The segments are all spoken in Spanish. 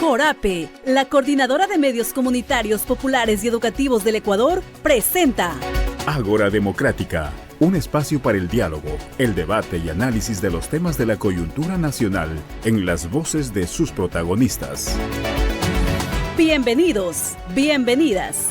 CORAPE, la Coordinadora de Medios Comunitarios Populares y Educativos del Ecuador, presenta Ágora Democrática, un espacio para el diálogo, el debate y análisis de los temas de la coyuntura nacional en las voces de sus protagonistas. Bienvenidos, bienvenidas.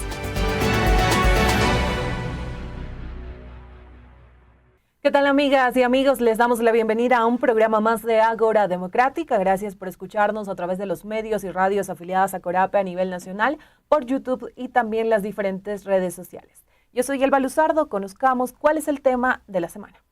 ¿Qué tal, amigas y amigos? Les damos la bienvenida a un programa más de Ágora Democrática. Gracias por escucharnos a través de los medios y radios afiliadas a CORAPE a nivel nacional, por YouTube y también las diferentes redes sociales. Yo soy Elba Luzardo, conozcamos cuál es el tema de la semana.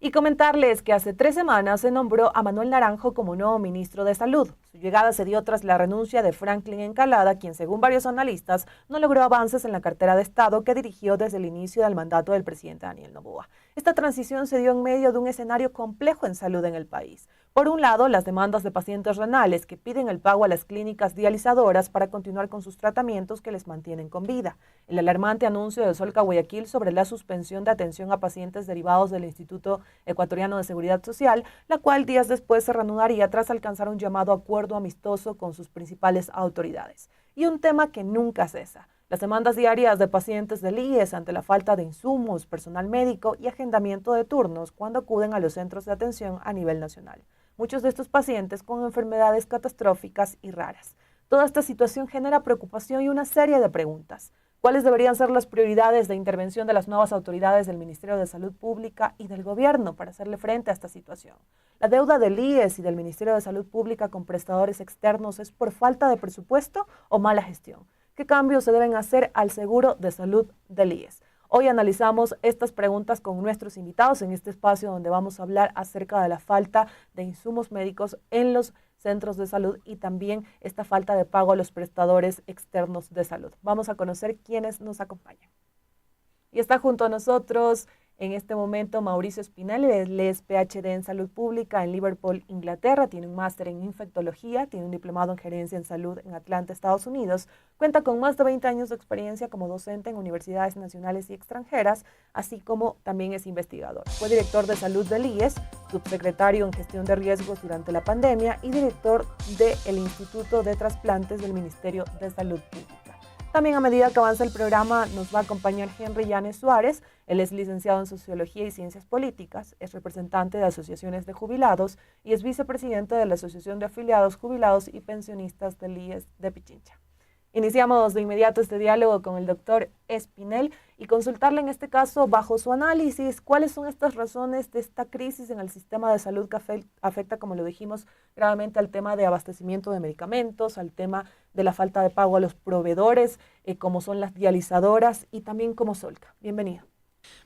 Y comentarles que hace 3 semanas se nombró a Manuel Naranjo como nuevo ministro de Salud. Su llegada se dio tras la renuncia de Franklin Encalada, quien según varios analistas no logró avances en la cartera de Estado que dirigió desde el inicio del mandato del presidente Daniel Noboa. Esta transición se dio en medio de un escenario complejo en salud en el país. Por un lado, las demandas de pacientes renales que piden el pago a las clínicas dializadoras para continuar con sus tratamientos que les mantienen con vida. El alarmante anuncio de Solca Guayaquil sobre la suspensión de atención a pacientes derivados del Instituto Ecuatoriano de Seguridad Social, la cual días después se reanudaría tras alcanzar un llamado acuerdo amistoso con sus principales autoridades. Y un tema que nunca cesa: las demandas diarias de pacientes del IES ante la falta de insumos, personal médico y agendamiento de turnos cuando acuden a los centros de atención a nivel nacional. Muchos de estos pacientes con enfermedades catastróficas y raras. Toda esta situación genera preocupación y una serie de preguntas. ¿Cuáles deberían ser las prioridades de intervención de las nuevas autoridades del Ministerio de Salud Pública y del Gobierno para hacerle frente a esta situación? ¿La deuda del IES y del Ministerio de Salud Pública con prestadores externos es por falta de presupuesto o mala gestión? ¿Qué cambios se deben hacer al seguro de salud del IES? Hoy analizamos estas preguntas con nuestros invitados en este espacio donde vamos a hablar acerca de la falta de insumos médicos en los centros de salud y también esta falta de pago a los prestadores externos de salud. Vamos a conocer quiénes nos acompañan. Y está junto a nosotros en este momento Mauricio Espinel. Él es PhD en Salud Pública en Liverpool, Inglaterra, tiene un máster en infectología, tiene un diplomado en gerencia en salud en Atlanta, Estados Unidos, cuenta con más de 20 años de experiencia como docente en universidades nacionales y extranjeras, así como también es investigador. Fue director de salud del IES, subsecretario en gestión de riesgos durante la pandemia y director del Instituto de Trasplantes del Ministerio de Salud Pública. También a medida que avanza el programa nos va a acompañar Henry Yanes Suárez. Él es licenciado en Sociología y Ciencias Políticas, es representante de asociaciones de jubilados y es vicepresidente de la Asociación de Afiliados, Jubilados y Pensionistas del IES de Pichincha. Iniciamos de inmediato este diálogo con el doctor Espinel y consultarle en este caso, bajo su análisis, cuáles son estas razones de esta crisis en el sistema de salud que afecta, como lo dijimos, gravemente al tema de abastecimiento de medicamentos, al tema de la falta de pago a los proveedores, como son las dializadoras y también como Solca. Bienvenido.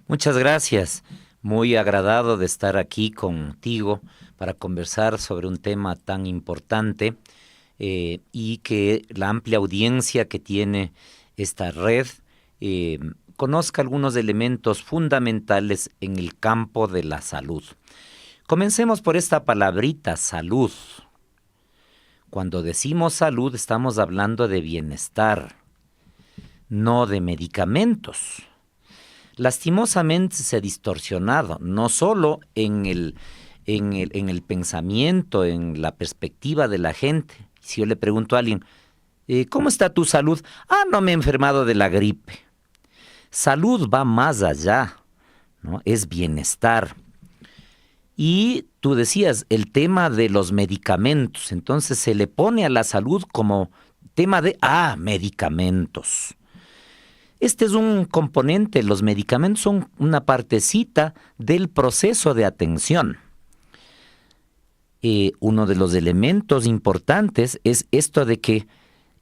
Muchas gracias. Muy agradado de estar aquí contigo para conversar sobre un tema tan importante y que la amplia audiencia que tiene esta red conozca algunos elementos fundamentales en el campo de la salud. Comencemos por esta palabrita, salud. Cuando decimos salud estamos hablando de bienestar, no de medicamentos. Lastimosamente se ha distorsionado, no solo en el pensamiento, en la perspectiva de la gente. Si yo le pregunto a alguien, ¿cómo está tu salud? No me he enfermado de la gripe. Salud va más allá, ¿no? Es bienestar. Y tú decías, el tema de los medicamentos, entonces se le pone a la salud como tema de, medicamentos. Este es un componente, los medicamentos son una partecita del proceso de atención. Uno de los elementos importantes es esto de que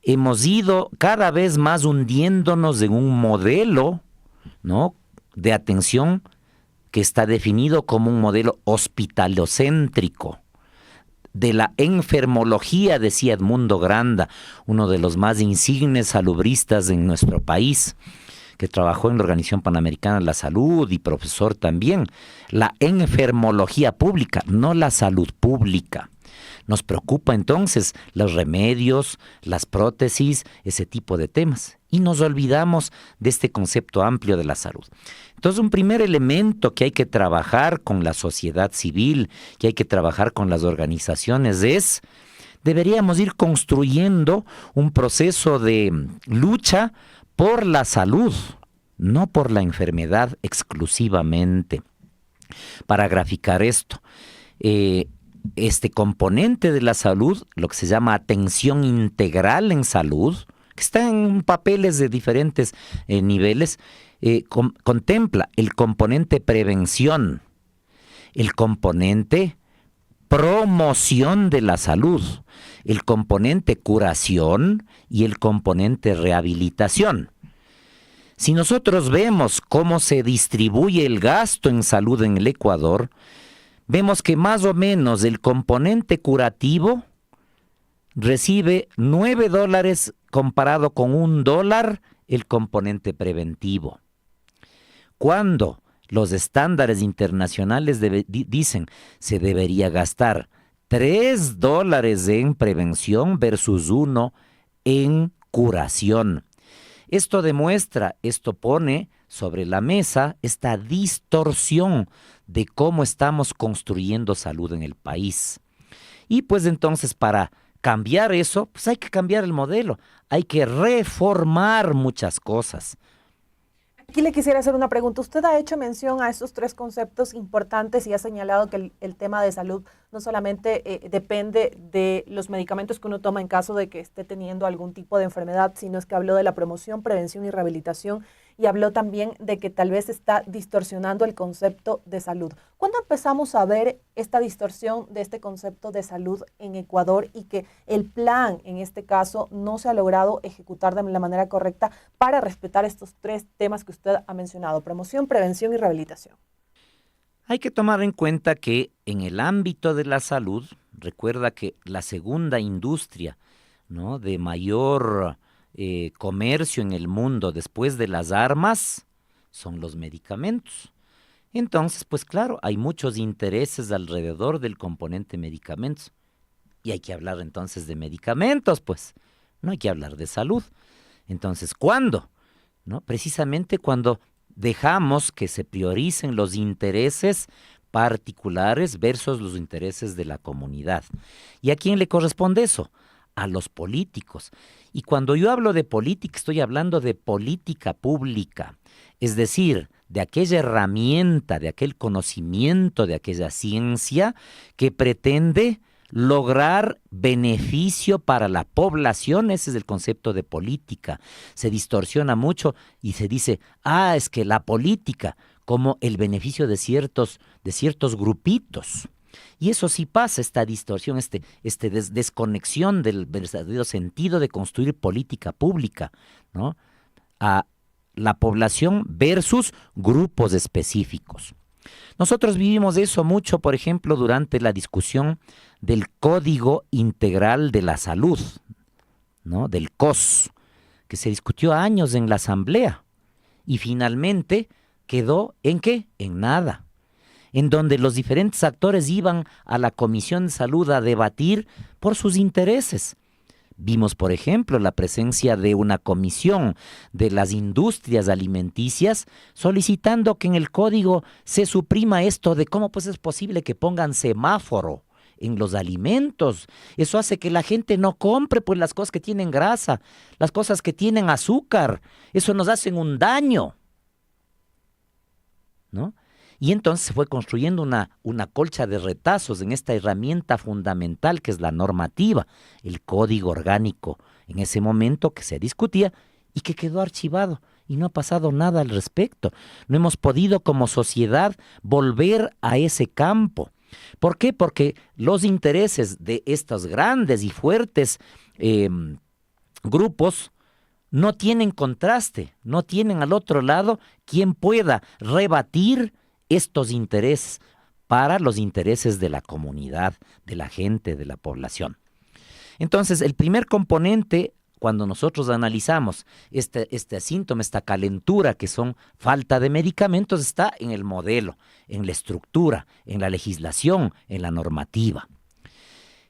hemos ido cada vez más hundiéndonos en un modelo, ¿no?, de atención que está definido como un modelo hospitalocéntrico. De la enfermología, decía Edmundo Granda, uno de los más insignes salubristas en nuestro país, que trabajó en la Organización Panamericana de la Salud y profesor también. La enfermología pública, no la salud pública. Nos preocupa entonces los remedios, las prótesis, ese tipo de temas. Y nos olvidamos de este concepto amplio de la salud. Entonces, un primer elemento que hay que trabajar con la sociedad civil, que hay que trabajar con las organizaciones es deberíamos ir construyendo un proceso de lucha por la salud, no por la enfermedad exclusivamente. Para graficar esto, este componente de la salud, lo que se llama atención integral en salud, que está en papeles de diferentes niveles, contempla el componente prevención, el componente promoción de la salud, el componente curación y el componente rehabilitación. Si nosotros vemos cómo se distribuye el gasto en salud en el Ecuador, vemos que más o menos el componente curativo recibe $9 comparado con $1 el componente preventivo. Cuando los estándares internacionales dicen se debería gastar $3 en prevención versus 1 en curación. Esto pone sobre la mesa esta distorsión de cómo estamos construyendo salud en el país. Y pues entonces para cambiar eso, pues hay que cambiar el modelo, hay que reformar muchas cosas. Aquí le quisiera hacer una pregunta. Usted ha hecho mención a estos 3 conceptos importantes y ha señalado que el tema de salud no solamente depende de los medicamentos que uno toma en caso de que esté teniendo algún tipo de enfermedad, sino es que habló de la promoción, prevención y rehabilitación, y habló también de que tal vez está distorsionando el concepto de salud. ¿Cuándo empezamos a ver esta distorsión de este concepto de salud en Ecuador y que el plan, en este caso, no se ha logrado ejecutar de la manera correcta para respetar estos 3 temas que usted ha mencionado: promoción, prevención y rehabilitación? Hay que tomar en cuenta que en el ámbito de la salud, recuerda que la segunda industria, ¿no?, de mayor comercio en el mundo después de las armas son los medicamentos. Entonces, pues claro, hay muchos intereses alrededor del componente medicamentos. Y hay que hablar entonces de medicamentos, pues, no hay que hablar de salud. Entonces, ¿cuándo? ¿No? Precisamente cuando dejamos que se prioricen los intereses particulares versus los intereses de la comunidad. ¿Y a quién le corresponde eso? A los políticos. Y cuando yo hablo de política, estoy hablando de política pública, es decir, de aquella herramienta, de aquel conocimiento, de aquella ciencia que pretende lograr beneficio para la población. Ese es el concepto de política. Se distorsiona mucho y se dice, es que la política como el beneficio de ciertos grupitos. Y eso sí pasa, esta distorsión, desconexión del verdadero sentido de construir política pública, ¿no?, a la población versus grupos específicos. Nosotros vivimos eso mucho, por ejemplo, durante la discusión del Código Integral de la Salud, ¿no?, del COS, que se discutió años en la Asamblea y finalmente quedó ¿en qué? En nada. En donde los diferentes actores iban a la Comisión de Salud a debatir por sus intereses. Vimos, por ejemplo, la presencia de una comisión de las industrias alimenticias solicitando que en el código se suprima esto de cómo pues es posible que pongan semáforo en los alimentos. Eso hace que la gente no compre pues las cosas que tienen grasa, las cosas que tienen azúcar. Eso nos hace un daño, ¿no? Y entonces se fue construyendo una colcha de retazos en esta herramienta fundamental que es la normativa, el código orgánico, en ese momento que se discutía y que quedó archivado y no ha pasado nada al respecto. No hemos podido como sociedad volver a ese campo. ¿Por qué? Porque los intereses de estos grandes y fuertes grupos no tienen contraste, no tienen al otro lado quien pueda rebatir estos intereses para los intereses de la comunidad, de la gente, de la población. Entonces, el primer componente, cuando nosotros analizamos este síntoma, esta calentura, que son falta de medicamentos, está en el modelo, en la estructura, en la legislación, en la normativa.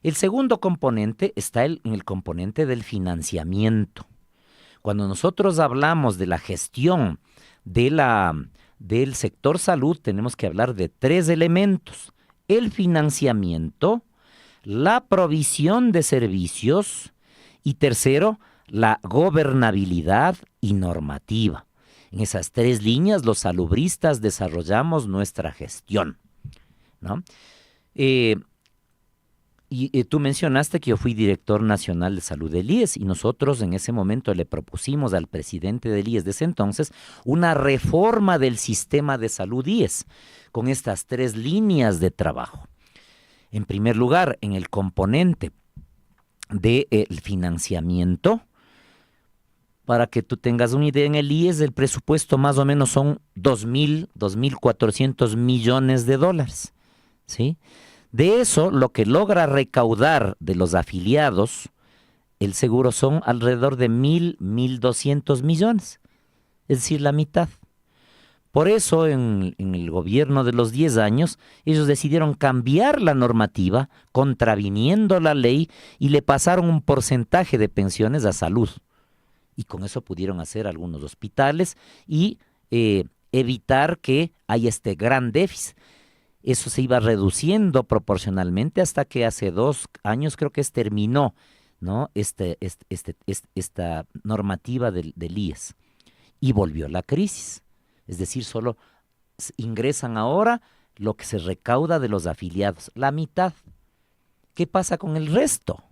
El segundo componente está en el componente del financiamiento. Cuando nosotros hablamos de la gestión del sector salud, tenemos que hablar de 3 elementos: el financiamiento, la provisión de servicios y tercero, la gobernabilidad y normativa. En esas tres líneas los salubristas desarrollamos nuestra gestión, ¿no? Tú mencionaste que yo fui director nacional de salud del IES y nosotros en ese momento le propusimos al presidente del IES de ese entonces una reforma del sistema de salud IES con estas tres líneas de trabajo. En primer lugar, en el componente del financiamiento, para que tú tengas una idea, en el IES el presupuesto más o menos son 2.400 millones de dólares, ¿sí? De eso, lo que logra recaudar de los afiliados, el seguro son alrededor de 1.200 millones, es decir, la mitad. Por eso, en el gobierno de los 10 años, ellos decidieron cambiar la normativa, contraviniendo la ley, y le pasaron un porcentaje de pensiones a salud. Y con eso pudieron hacer algunos hospitales y evitar que haya este gran déficit. Eso se iba reduciendo proporcionalmente hasta que hace 2 años creo que terminó, ¿no? Esta normativa del IES. Y volvió la crisis. Es decir, solo ingresan ahora lo que se recauda de los afiliados, la mitad. ¿Qué pasa con el resto?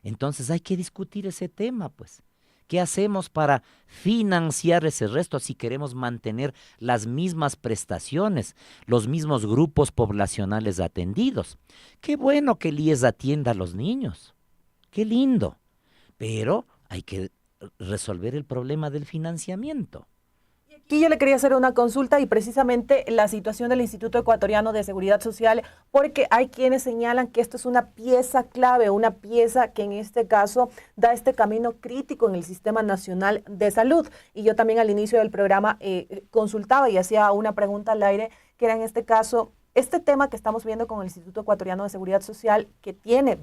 Entonces hay que discutir ese tema, pues. ¿Qué hacemos para financiar ese resto si queremos mantener las mismas prestaciones, los mismos grupos poblacionales atendidos? Qué bueno que el IES atienda a los niños, qué lindo, pero hay que resolver el problema del financiamiento. Aquí yo le quería hacer una consulta y precisamente la situación del Instituto Ecuatoriano de Seguridad Social, porque hay quienes señalan que esto es una pieza clave, una pieza que en este caso da este camino crítico en el Sistema Nacional de Salud. Y yo también al inicio del programa consultaba y hacía una pregunta al aire, que era en este caso, este tema que estamos viendo con el Instituto Ecuatoriano de Seguridad Social, que tiene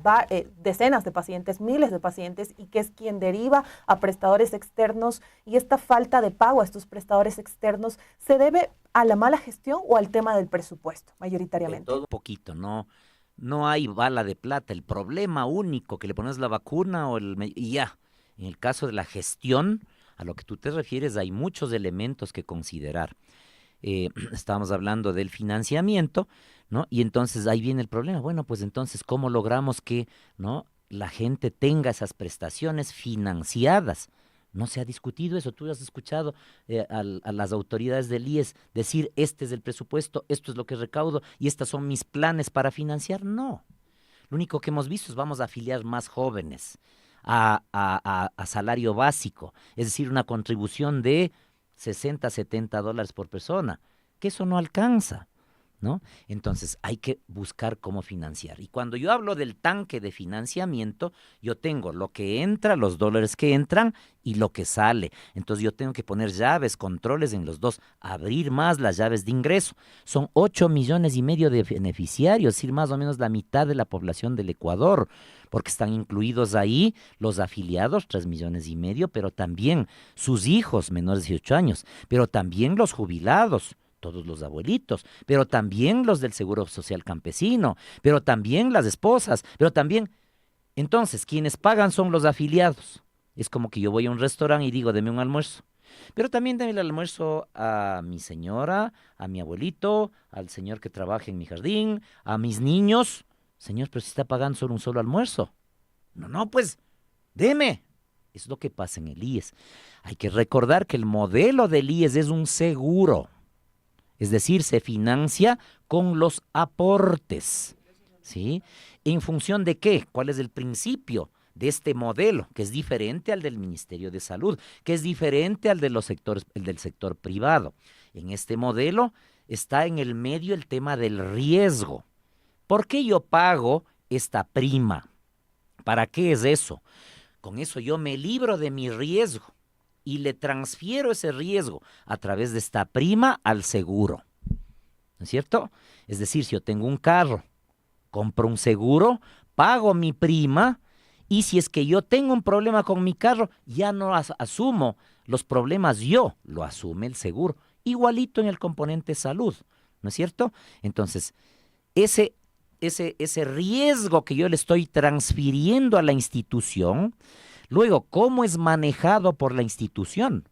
decenas de pacientes, miles de pacientes, y que es quien deriva a prestadores externos, y esta falta de pago a estos prestadores externos, ¿se debe a la mala gestión o al tema del presupuesto, mayoritariamente? Todo un poquito, no hay bala de plata. El problema único que le pones la vacuna y ya. En el caso de la gestión, a lo que tú te refieres, hay muchos elementos que considerar. Estábamos hablando del financiamiento, ¿no? Y entonces ahí viene el problema. Bueno, pues entonces, ¿cómo logramos que, ¿no?, la gente tenga esas prestaciones financiadas? No se ha discutido eso. Tú has escuchado a las autoridades del IES decir, este es el presupuesto, esto es lo que recaudo y estos son mis planes para financiar. No. Lo único que hemos visto es vamos a afiliar más jóvenes a salario básico, es decir, una contribución de 60, 70 dólares por persona, que eso no alcanza, ¿no? Entonces hay que buscar cómo financiar. Y cuando yo hablo del tanque de financiamiento, yo tengo lo que entra, los dólares que entran y lo que sale. Entonces yo tengo que poner llaves, controles en los dos, abrir más las llaves de ingreso. Son 8,5 millones de beneficiarios, es decir, más o menos la mitad de la población del Ecuador, porque están incluidos ahí los afiliados, 3,5 millones, pero también sus hijos menores de 18 años, pero también los jubilados, todos los abuelitos, pero también los del Seguro Social Campesino, pero también las esposas, pero también... Entonces, quienes pagan son los afiliados. Es como que yo voy a un restaurante y digo, deme un almuerzo. Pero también deme el almuerzo a mi señora, a mi abuelito, al señor que trabaja en mi jardín, a mis niños. Señor, pero si está pagando solo un solo almuerzo. No, pues, deme. Es lo que pasa en el IES. Hay que recordar que el modelo del IES es un seguro. Es decir, se financia con los aportes, ¿sí? ¿En función de qué? ¿Cuál es el principio de este modelo? Que es diferente al del Ministerio de Salud, que es diferente al de el del sector privado. En este modelo está en el medio el tema del riesgo. ¿Por qué yo pago esta prima? ¿Para qué es eso? Con eso yo me libro de mi riesgo y le transfiero ese riesgo a través de esta prima al seguro, ¿no es cierto? Es decir, si yo tengo un carro, compro un seguro, pago mi prima, y si es que yo tengo un problema con mi carro, ya no asumo los problemas yo, lo asume el seguro, igualito en el componente salud, ¿no es cierto? Entonces, ese ese riesgo que yo le estoy transfiriendo a la institución, luego, ¿cómo es manejado por la institución?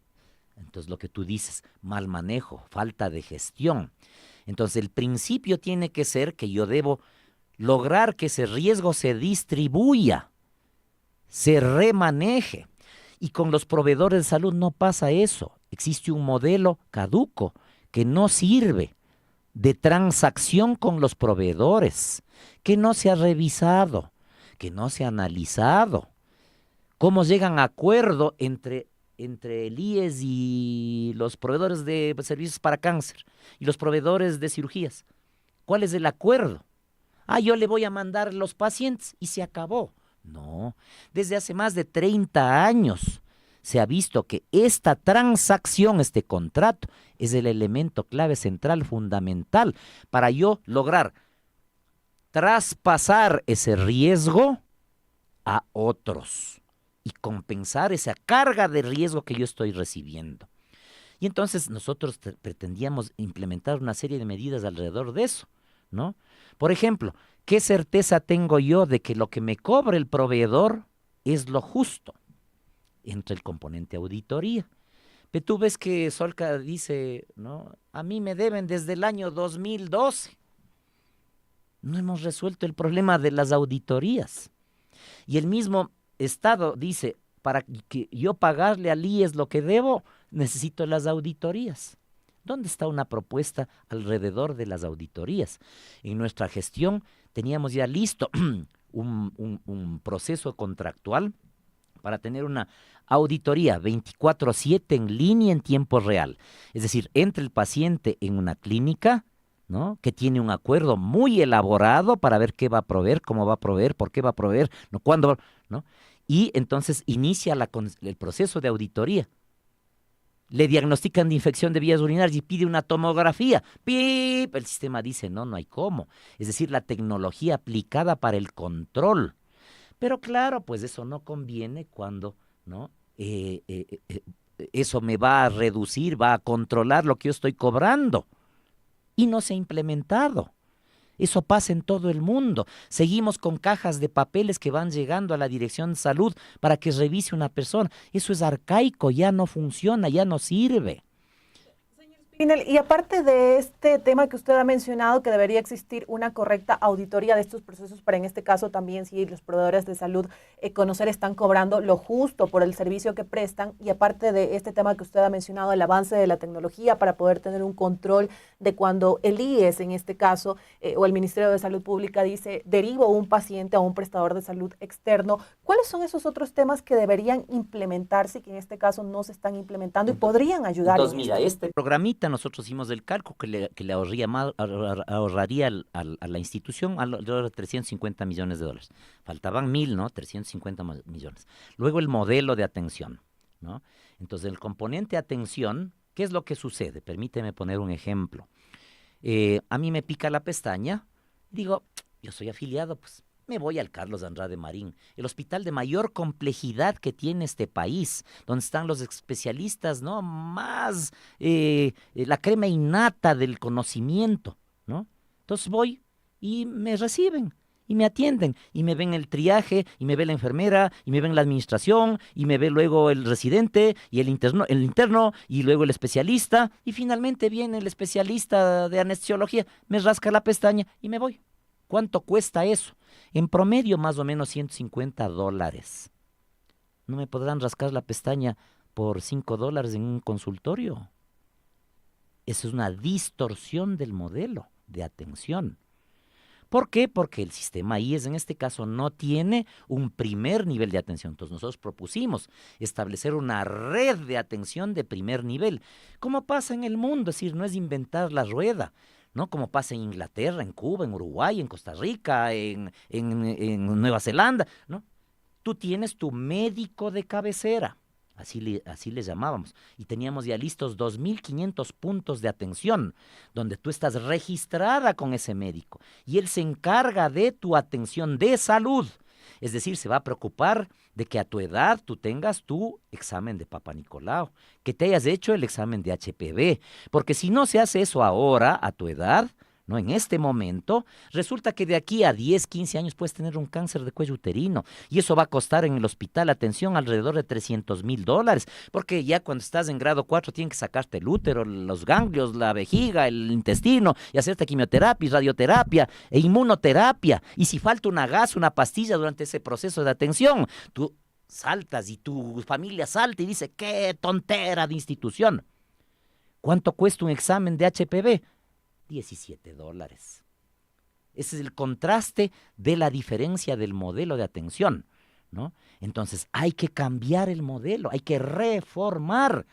Entonces, lo que tú dices, mal manejo, falta de gestión. Entonces, el principio tiene que ser que yo debo lograr que ese riesgo se distribuya, se remaneje. Y con los proveedores de salud no pasa eso. Existe un modelo caduco que no sirve de transacción con los proveedores, que no se ha revisado, que no se ha analizado. ¿Cómo llegan a acuerdo entre el IES y los proveedores de servicios para cáncer y los proveedores de cirugías? ¿Cuál es el acuerdo? Yo le voy a mandar los pacientes y se acabó. No, desde hace más de 30 años se ha visto que esta transacción, este contrato, es el elemento clave central, fundamental, para yo lograr traspasar ese riesgo a otros y compensar esa carga de riesgo que yo estoy recibiendo. Y entonces nosotros pretendíamos implementar una serie de medidas alrededor de eso, ¿no? Por ejemplo, ¿qué certeza tengo yo de que lo que me cobra el proveedor es lo justo? Entra el componente auditoría. Pero tú ves que Solca dice, ¿no? A mí me deben desde el año 2012. No hemos resuelto el problema de las auditorías. Y el mismo Estado dice, para que yo pagarle al IES lo que debo, necesito las auditorías. ¿Dónde está una propuesta alrededor de las auditorías? En nuestra gestión teníamos ya listo un proceso contractual para tener una auditoría 24/7 en línea en tiempo real. Es decir, entre el paciente en una clínica, ¿no?, que tiene un acuerdo muy elaborado para ver qué va a proveer, cómo va a proveer, por qué va a proveer, no, cuándo, ¿no? Y entonces inicia el proceso de auditoría. Le diagnostican de infección de vías urinarias y pide una tomografía. ¡Pip! El sistema dice, no hay cómo. Es decir, la tecnología aplicada para el control. Pero claro, pues eso no conviene cuando, ¿no? Eso me va a reducir, va a controlar lo que yo estoy cobrando. Y no se ha implementado. Eso pasa en todo el mundo. Seguimos con cajas de papeles que van llegando a la Dirección de Salud para que revise una persona. Eso es arcaico, ya no funciona, ya no sirve. Spinel, y aparte de este tema que usted ha mencionado, que debería existir una correcta auditoría de estos procesos para, en este caso, también si los proveedores de salud conocer están cobrando lo justo por el servicio que prestan, y aparte de este tema que usted ha mencionado, el avance de la tecnología para poder tener un control de cuando el IES, en este caso, o el Ministerio de Salud Pública dice, derivo un paciente a un prestador de salud externo, ¿cuáles son esos otros temas que deberían implementarse y que en este caso no se están implementando y podrían ayudar? Entonces, mira, este programita nosotros hicimos el cálculo que le ahorraría a la institución alrededor de 350 millones de dólares. Faltaban 1,000, ¿no? 350 millones. Luego el modelo de atención, ¿no? Entonces, el componente atención, ¿qué es lo que sucede? Permíteme poner un ejemplo. A mí me pica la pestaña, digo, yo soy afiliado, pues me voy al Carlos Andrade Marín, el hospital de mayor complejidad que tiene este país, donde están los especialistas, ¿no?, más la crema innata del conocimiento, ¿no? Entonces voy y me reciben y me atienden y me ven el triaje y me ve la enfermera y me ven la administración y me ve luego el residente y el interno y luego el especialista y finalmente viene el especialista de anestesiología, me rasca la pestaña y me voy. ¿Cuánto cuesta eso? En promedio, más o menos $150. ¿No me podrán rascar la pestaña por $5 en un consultorio? Eso es una distorsión del modelo de atención. ¿Por qué? Porque el sistema IES en este caso no tiene un primer nivel de atención. Entonces nosotros propusimos establecer una red de atención de primer nivel. Como pasa en el mundo, es decir, no es inventar la rueda, ¿no? Como pasa en Inglaterra, en Cuba, en Uruguay, en Costa Rica, en Nueva Zelanda, ¿no? Tú tienes tu médico de cabecera, así le llamábamos, y teníamos ya listos 2,500 puntos de atención, donde tú estás registrada con ese médico, y él se encarga de tu atención de salud. Es decir, se va a preocupar de que a tu edad tú tengas tu examen de Papa Nicolau, que te hayas hecho el examen de HPV, porque si no se hace eso ahora, a tu edad, ¿no? En este momento, resulta que de aquí a 10, 15 años puedes tener un cáncer de cuello uterino y eso va a costar en el hospital, atención, alrededor de $300,000, porque ya cuando estás en grado 4 tienen que sacarte el útero, los ganglios, la vejiga, el intestino y hacerte quimioterapia, radioterapia e inmunoterapia. Y si falta una gas, una pastilla durante ese proceso de atención, tú saltas y tu familia salta y dice, qué tontera de institución. ¿Cuánto cuesta un examen de HPV? $17. Ese es el contraste de la diferencia del modelo de atención, ¿no? Entonces hay que cambiar el modelo, hay que reformar.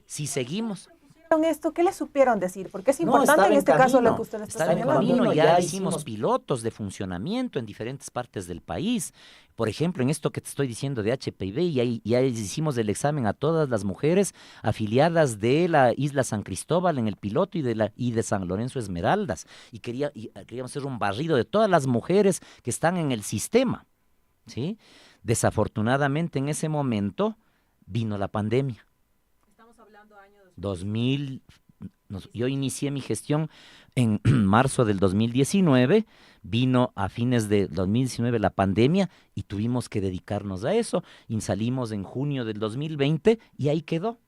Si seguimos... esto, ¿qué le supieron decir? Porque es No, importante estaba en en este caso camino, lo que usted está estaba en señalando. camino, ya hicimos pilotos de funcionamiento en diferentes partes del país. Por ejemplo, en esto que te estoy diciendo de HPV, ya hicimos el examen a todas las mujeres afiliadas de la isla San Cristóbal en el piloto y de San Lorenzo Esmeraldas. Y queríamos hacer un barrido de todas las mujeres que están en el sistema, ¿sí? Desafortunadamente en ese momento vino la pandemia. Estamos hablando año 2000. Yo inicié mi gestión en marzo del 2019, vino a fines de 2019 la pandemia y tuvimos que dedicarnos a eso, y salimos en junio del 2020 y ahí quedó,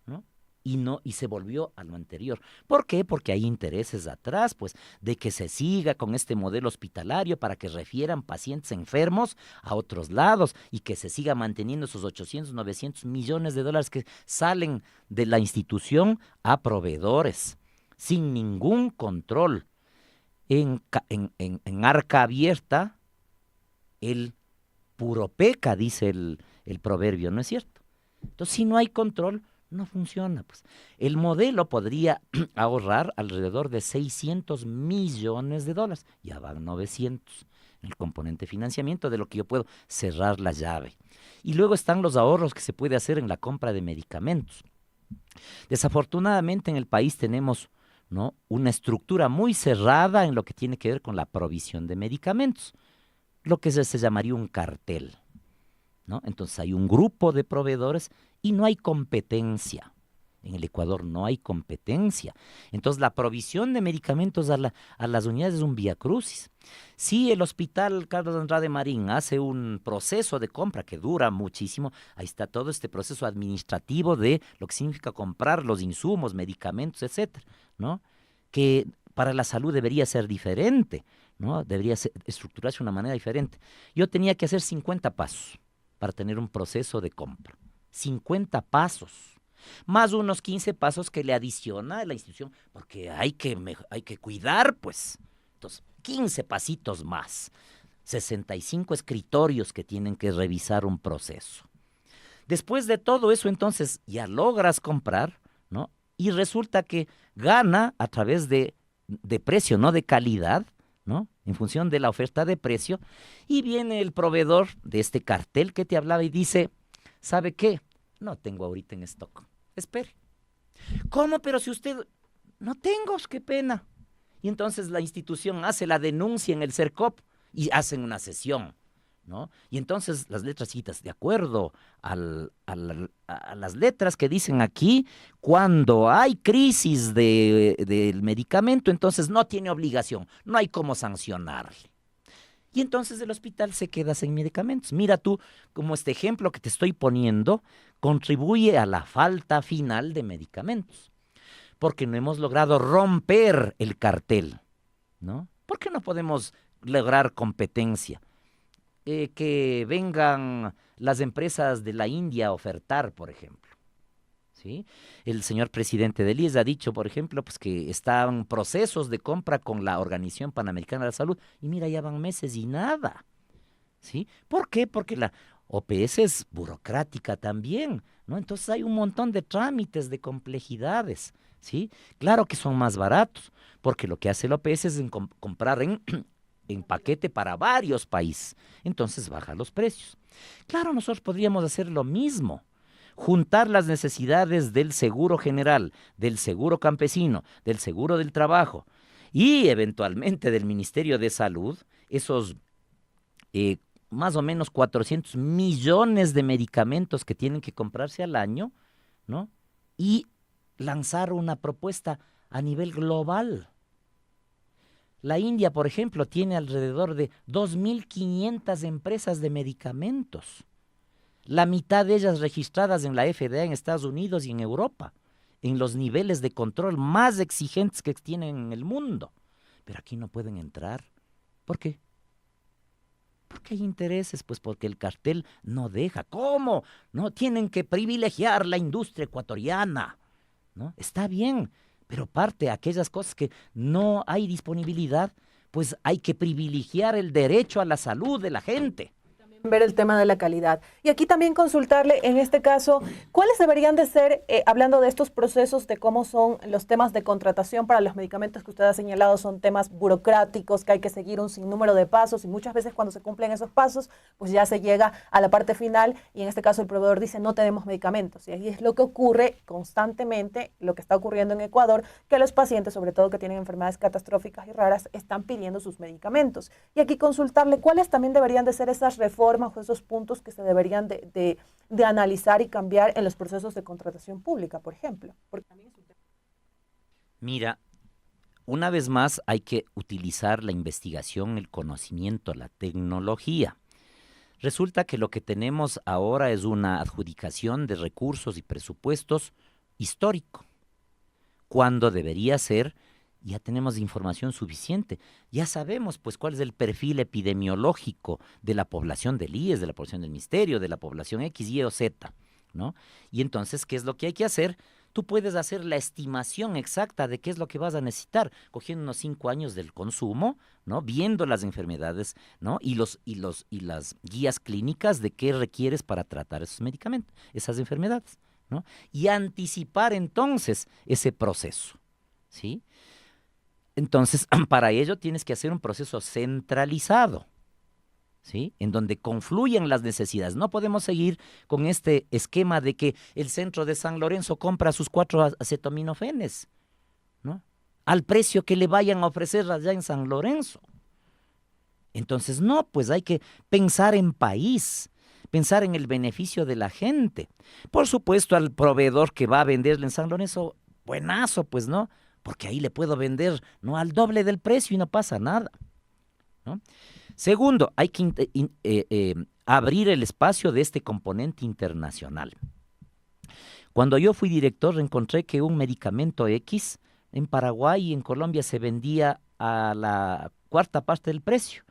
¿no? Y se volvió a lo anterior. ¿Por qué? Porque hay intereses atrás, pues, de que se siga con este modelo hospitalario para que refieran pacientes enfermos a otros lados y que se siga manteniendo esos 800, 900 millones de dólares que salen de la institución a proveedores, sin ningún control. En arca abierta, el puro peca, dice el proverbio, ¿no es cierto? Entonces, si no hay control, no funciona, pues. El modelo podría ahorrar alrededor de $600 millones. Ya van 900 en el componente financiamiento, de lo que yo puedo cerrar la llave. Y luego están los ahorros que se puede hacer en la compra de medicamentos. Desafortunadamente en el país tenemos, ¿no?, una estructura muy cerrada en lo que tiene que ver con la provisión de medicamentos, lo que se llamaría un cartel, ¿no? Entonces hay un grupo de proveedores y no hay competencia. En el Ecuador no hay competencia. Entonces la provisión de medicamentos a las unidades es un viacrucis. Si el hospital Carlos Andrade Marín hace un proceso de compra que dura muchísimo, ahí está todo este proceso administrativo de lo que significa comprar los insumos, medicamentos, etcétera, ¿no? Que para la salud debería ser diferente, ¿no? Debería estructurarse de una manera diferente. Yo tenía que hacer 50 pasos para tener un proceso de compra. 50 pasos, más unos 15 pasos que le adiciona la institución, porque hay que cuidar, pues. Entonces, 15 pasitos más, 65 escritorios que tienen que revisar un proceso. Después de todo eso, entonces, ya logras comprar, ¿no? Y resulta que gana a través de precio, no de calidad, ¿no? En función de la oferta de precio, y viene el proveedor de este cartel que te hablaba y dice, ¿sabe qué? No tengo ahorita en stock. Espere. ¿Cómo? Pero si usted... No tengo, qué pena. Y entonces la institución hace la denuncia en el CERCOP y hacen una sesión, ¿no? Y entonces las letras chiquitas, de acuerdo a las letras que dicen aquí, cuando hay crisis del medicamento, entonces no tiene obligación, no hay cómo sancionarle. Y entonces el hospital se queda sin medicamentos. Mira tú, como este ejemplo que te estoy poniendo, contribuye a la falta final de medicamentos. Porque no hemos logrado romper el cartel, ¿no? ¿Por qué no podemos lograr competencia? Que vengan las empresas de la India a ofertar, por ejemplo. ¿Sí? El señor presidente del IES ha dicho, por ejemplo, pues que están procesos de compra con la Organización Panamericana de la Salud, y mira, ya van meses y nada. ¿Sí? ¿Por qué? Porque la OPS es burocrática también, ¿no? Entonces hay un montón de trámites, de complejidades, ¿sí? Claro que son más baratos, porque lo que hace la OPS es comprar en paquete para varios países, entonces baja los precios. Claro, nosotros podríamos hacer lo mismo, juntar las necesidades del seguro general, del seguro campesino, del seguro del trabajo y eventualmente del Ministerio de Salud, esos más o menos 400 millones de medicamentos que tienen que comprarse al año, ¿no? Y lanzar una propuesta a nivel global. La India, por ejemplo, tiene alrededor de 2.500 empresas de medicamentos. La mitad de ellas registradas en la FDA en Estados Unidos y en Europa, en los niveles de control más exigentes que tienen en el mundo. Pero aquí no pueden entrar. ¿Por qué? Porque hay intereses, pues porque el cartel no deja. ¿Cómo? No, tienen que privilegiar la industria ecuatoriana, ¿no? Está bien, pero parte de aquellas cosas que no hay disponibilidad, pues hay que privilegiar el derecho a la salud de la gente. Ver el tema de la calidad. Y aquí también consultarle, en este caso, ¿cuáles deberían de ser, hablando de estos procesos, de cómo son los temas de contratación para los medicamentos que usted ha señalado, son temas burocráticos, que hay que seguir un sinnúmero de pasos y muchas veces cuando se cumplen esos pasos, pues ya se llega a la parte final y en este caso el proveedor dice no tenemos medicamentos. Y ahí es lo que ocurre constantemente, lo que está ocurriendo en Ecuador, que los pacientes, sobre todo que tienen enfermedades catastróficas y raras, están pidiendo sus medicamentos. Y aquí consultarle cuáles también deberían de ser esas reformas o esos puntos que se deberían de analizar y cambiar en los procesos de contratación pública, por ejemplo. Mira, una vez más hay que utilizar la investigación, el conocimiento, la tecnología. Resulta que lo que tenemos ahora es una adjudicación de recursos y presupuestos histórico, cuando debería ser. Ya tenemos información suficiente. Ya sabemos, pues, cuál es el perfil epidemiológico de la población del IES, de la población del Ministerio, de la población X, Y o Z, ¿no? Y entonces, ¿qué es lo que hay que hacer? Tú puedes hacer la estimación exacta de qué es lo que vas a necesitar, cogiendo unos 5 años del consumo, ¿no? Viendo las enfermedades, ¿no? Y las guías clínicas de qué requieres para tratar esos medicamentos, esas enfermedades, ¿no? Y anticipar entonces ese proceso, ¿sí? Entonces, para ello tienes que hacer un proceso centralizado, ¿sí? En donde confluyan las necesidades. No podemos seguir con este esquema de que el centro de San Lorenzo compra sus 4 acetaminofenes, ¿no? Al precio que le vayan a ofrecer allá en San Lorenzo. Entonces, no, pues hay que pensar en país, pensar en el beneficio de la gente. Por supuesto, al proveedor que va a venderle en San Lorenzo, buenazo, pues, ¿no? Porque ahí le puedo vender, ¿no?, al doble del precio y no pasa nada, ¿no? Segundo, hay que abrir el espacio de este componente internacional. Cuando yo fui director, encontré que un medicamento X en Paraguay y en Colombia se vendía a la 1/4 parte del precio.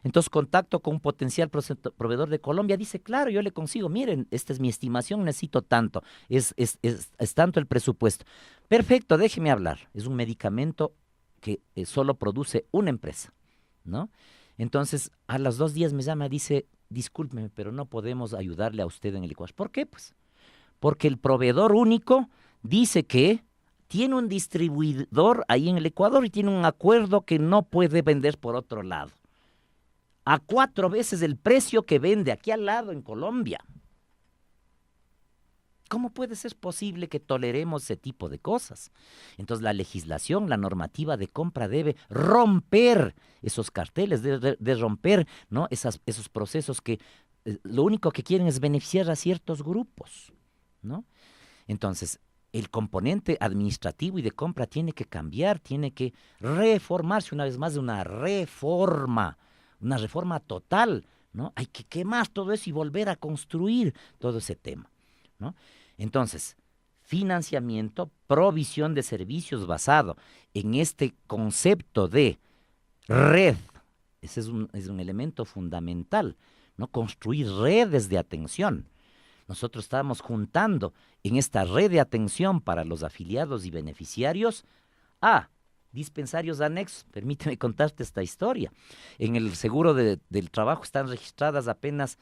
Entonces contacto con un potencial proveedor de Colombia, dice, claro, yo le consigo, miren, esta es mi estimación, necesito tanto, es tanto el presupuesto. Perfecto, déjeme hablar. Es un medicamento que solo produce una empresa, ¿no? Entonces, a los 2 días me llama y dice, discúlpeme, pero no podemos ayudarle a usted en el Ecuador. ¿Por qué? Pues porque el proveedor único dice que tiene un distribuidor ahí en el Ecuador y tiene un acuerdo que no puede vender por otro lado, a 4 veces el precio que vende aquí al lado en Colombia. ¿Cómo puede ser posible que toleremos ese tipo de cosas? Entonces la legislación, la normativa de compra debe romper esos carteles, de romper, ¿no?, esos procesos que lo único que quieren es beneficiar a ciertos grupos, ¿no? Entonces, el componente administrativo y de compra tiene que cambiar, tiene que reformarse, una vez más, de una reforma total, ¿no? Hay que quemar todo eso y volver a construir todo ese tema, ¿no? Entonces, financiamiento, provisión de servicios basado en este concepto de red, ese es un elemento fundamental, ¿no? Construir redes de atención. Nosotros estábamos juntando en esta red de atención para los afiliados y beneficiarios a dispensarios anexos. Permíteme contarte esta historia. En el seguro del trabajo están registradas apenas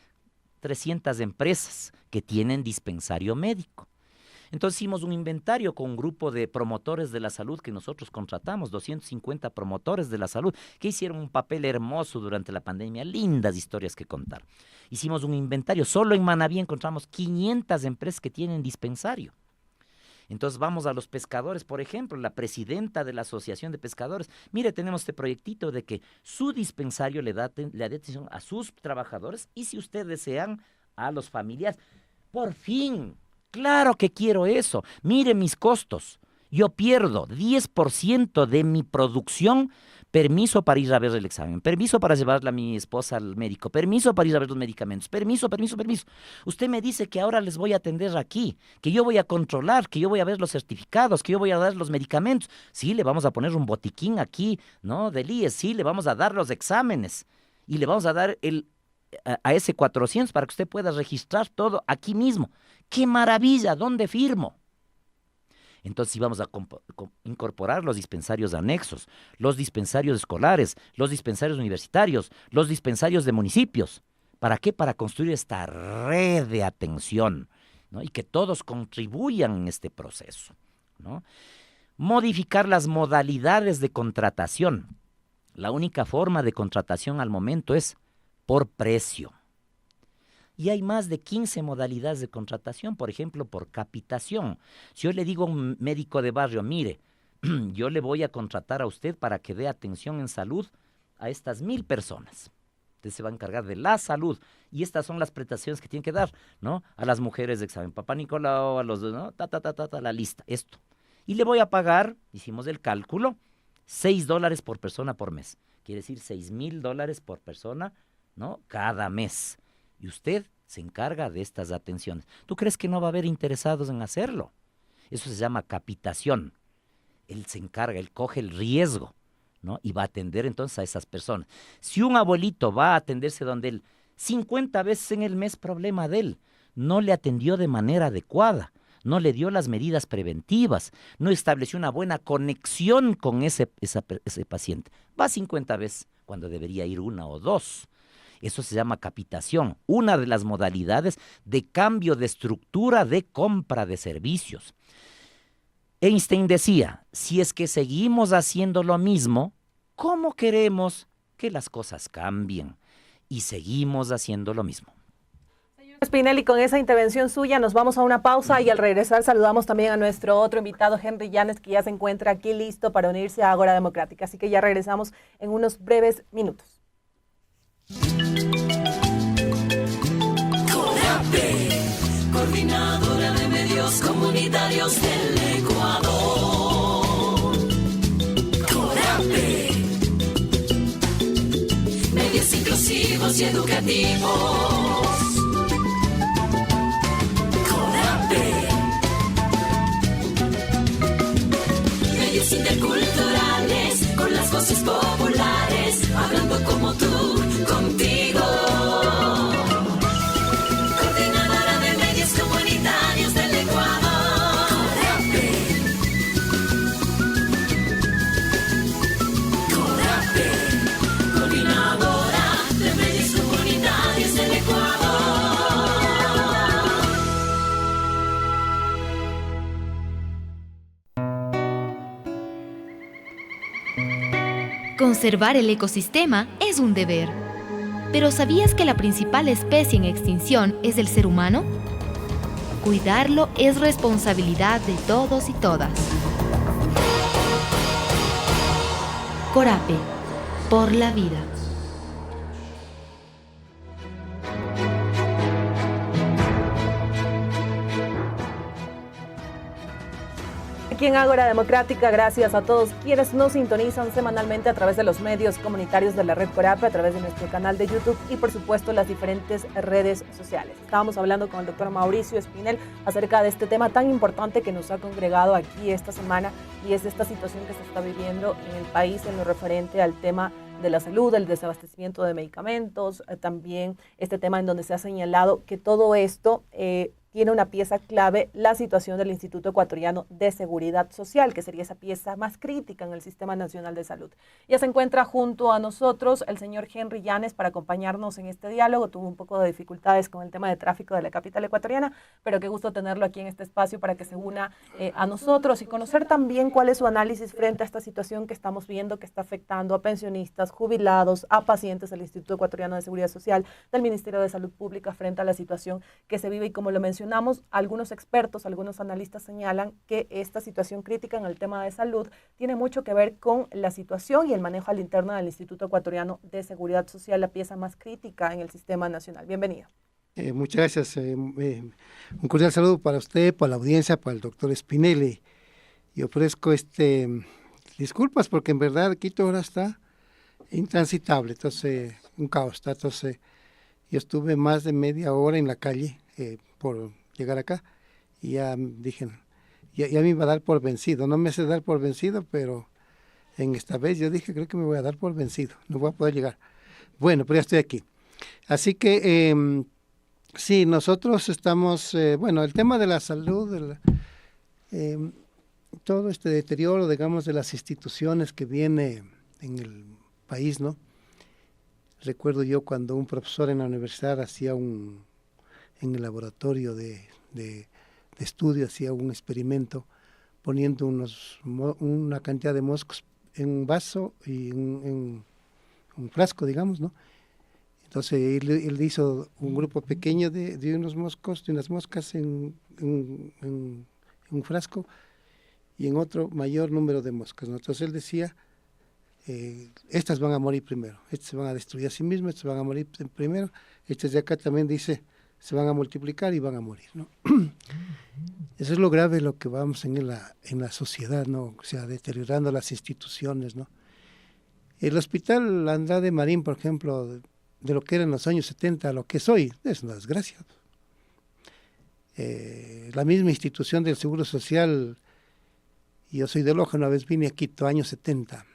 300 empresas que tienen dispensario médico. Entonces hicimos un inventario con un grupo de promotores de la salud que nosotros contratamos, 250 promotores de la salud, que hicieron un papel hermoso durante la pandemia, lindas historias que contar. Hicimos un inventario, solo en Manabí encontramos 500 empresas que tienen dispensario. Entonces vamos a los pescadores, por ejemplo, la presidenta de la Asociación de Pescadores, mire, tenemos este proyectito de que su dispensario le da atención a sus trabajadores y, si ustedes desean, a los familiares. Por fin, claro que quiero eso. Mire mis costos. Yo pierdo 10% de mi producción permiso para ir a ver el examen, permiso para llevarla a mi esposa al médico, permiso para ir a ver los medicamentos, permiso. Usted me dice que ahora les voy a atender aquí, que yo voy a controlar, que yo voy a ver los certificados, que yo voy a dar los medicamentos. Sí, le vamos a poner un botiquín aquí, ¿no? Del IES, sí, le vamos a dar los exámenes y le vamos a dar a ese 400 para que usted pueda registrar todo aquí mismo. ¡Qué maravilla! ¿Dónde firmo? Entonces sí vamos a incorporar los dispensarios anexos, los dispensarios escolares, los dispensarios universitarios, los dispensarios de municipios. ¿Para qué? Para construir esta red de atención, ¿no? Y que todos contribuyan en este proceso, ¿no? Modificar las modalidades de contratación. La única forma de contratación al momento es por precio. Y hay más de 15 modalidades de contratación, por ejemplo, por capitación. Si yo le digo a un médico de barrio, mire, yo le voy a contratar a usted para que dé atención en salud a estas 1000 personas. Usted se va a encargar de la salud. Y estas son las prestaciones que tiene que dar, ¿no? A las mujeres de examen Papá Nicolau, a los, ¿no? La lista, esto. Y le voy a pagar, hicimos el cálculo, $6 por persona por mes. Quiere decir $6,000 por persona, ¿no? Cada mes. Y usted se encarga de estas atenciones. ¿Tú crees que no va a haber interesados en hacerlo? Eso se llama capitación. Él se encarga, él coge el riesgo, ¿no? Y va a atender entonces a esas personas. Si un abuelito va a atenderse donde él 50 veces en el mes, problema de él. No le atendió de manera adecuada, no le dio las medidas preventivas, no estableció una buena conexión con ese paciente. Va 50 veces cuando debería ir 1 o 2. Eso se llama capitación, una de las modalidades de cambio de estructura de compra de servicios. Einstein decía, si es que seguimos haciendo lo mismo, ¿cómo queremos que las cosas cambien? Y seguimos haciendo lo mismo. Señor Spinelli, con esa intervención suya nos vamos a una pausa y al regresar saludamos también a nuestro otro invitado, Henry Llanes, que ya se encuentra aquí listo para unirse a Ágora Democrática. Así que ya regresamos en unos breves minutos. CORAPE, Coordinadora de Medios Comunitarios del Ecuador. CORAPE, medios inclusivos y educativos. CORAPE, medios interculturales con las voces populares, hablando como tú, contigo. Coordinadora de Medios Comunitarios del Ecuador. CORAPE, Coordinadora de Medios Comunitarios del Ecuador. Conservar el ecosistema es un deber. ¿Pero sabías que la principal especie en extinción es el ser humano? Cuidarlo es responsabilidad de todos y todas. CORAPE, por la vida. Aquí en Ágora Democrática, gracias a todos quienes nos sintonizan semanalmente a través de los medios comunitarios de la red CORAPE, a través de nuestro canal de YouTube y por supuesto las diferentes redes sociales. Estábamos hablando con el doctor Mauricio Espinel acerca de este tema tan importante que nos ha congregado aquí esta semana y es esta situación que se está viviendo en el país en lo referente al tema de la salud, el desabastecimiento de medicamentos, también este tema en donde se ha señalado que todo esto tiene una pieza clave, la situación del Instituto Ecuatoriano de Seguridad Social, que sería esa pieza más crítica en el Sistema Nacional de Salud. Ya se encuentra junto a nosotros el señor Henry Llanes para acompañarnos en este diálogo. Tuvo un poco de dificultades con el tema de tráfico de la capital ecuatoriana, pero qué gusto tenerlo aquí en este espacio para que se una a nosotros y conocer también cuál es su análisis frente a esta situación que estamos viendo que está afectando a pensionistas, jubilados, a pacientes del Instituto Ecuatoriano de Seguridad Social, del Ministerio de Salud Pública frente a la situación que se vive y como lo mencionamos, algunos expertos, algunos analistas señalan que esta situación crítica en el tema de salud tiene mucho que ver con la situación y el manejo al interno del Instituto Ecuatoriano de Seguridad Social, la pieza más crítica en el sistema nacional. Bienvenido. Muchas gracias. Un cordial saludo para usted, para la audiencia, para el doctor Spinelli. Y ofrezco disculpas porque en verdad Quito ahora está intransitable, entonces un caos está, entonces yo estuve más de media hora en la calle por llegar acá y ya dije, ya me iba a dar por vencido, no me hace dar por vencido, pero en esta vez yo dije, creo que me voy a dar por vencido, no voy a poder llegar. Bueno, pero ya estoy aquí. Así que sí, nosotros estamos, bueno, el tema de la salud, todo este deterioro, digamos, de las instituciones que viene en el país, ¿no? Recuerdo yo cuando un profesor en la universidad hacía en el laboratorio de estudio, hacía un experimento poniendo una cantidad de moscos en un vaso y en un frasco, digamos, ¿no? Entonces él hizo un grupo pequeño de unos moscos, de unas moscas en un frasco y en otro mayor número de moscas, ¿no? Entonces él decía, estas van a morir primero, estas se van a destruir a sí mismas, estas van a morir primero, estas de acá también dice, se van a multiplicar y van a morir, ¿no? Eso es lo grave, lo que vamos en la sociedad, ¿no? O sea, deteriorando las instituciones, ¿no? El hospital Andrade Marín, por ejemplo, de lo que era en los años 70 a lo que es hoy, es una desgracia. La misma institución del Seguro Social, yo soy de Loja, una vez vine a Quito, años 70,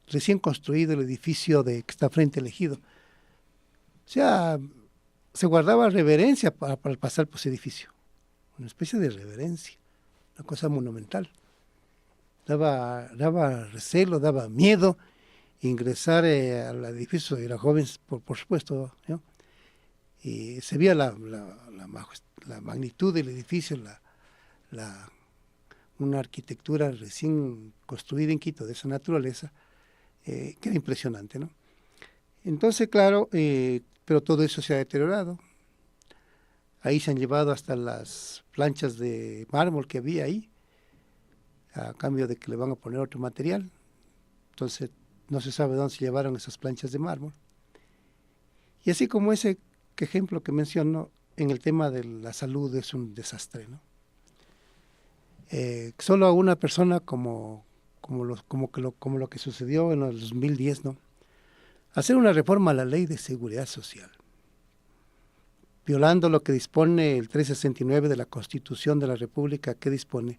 recién construido el edificio que está frente al ejido. O sea, se guardaba reverencia para pasar por ese edificio, una especie de reverencia, una cosa monumental. Daba recelo, daba miedo ingresar al edificio, era joven, por supuesto, ¿no? Y se veía la magnitud del edificio, una arquitectura recién construida en Quito de esa naturaleza, que era impresionante, ¿no? Entonces, claro, pero todo eso se ha deteriorado. Ahí se han llevado hasta las planchas de mármol que había ahí, a cambio de que le van a poner otro material. Entonces, no se sabe dónde se llevaron esas planchas de mármol. Y así como ese ejemplo que menciono, en el tema de la salud es un desastre, ¿no? Solo a una persona como lo que sucedió en el 2010, ¿no? Hacer una reforma a la Ley de Seguridad Social, violando lo que dispone el 369 de la Constitución de la República, que dispone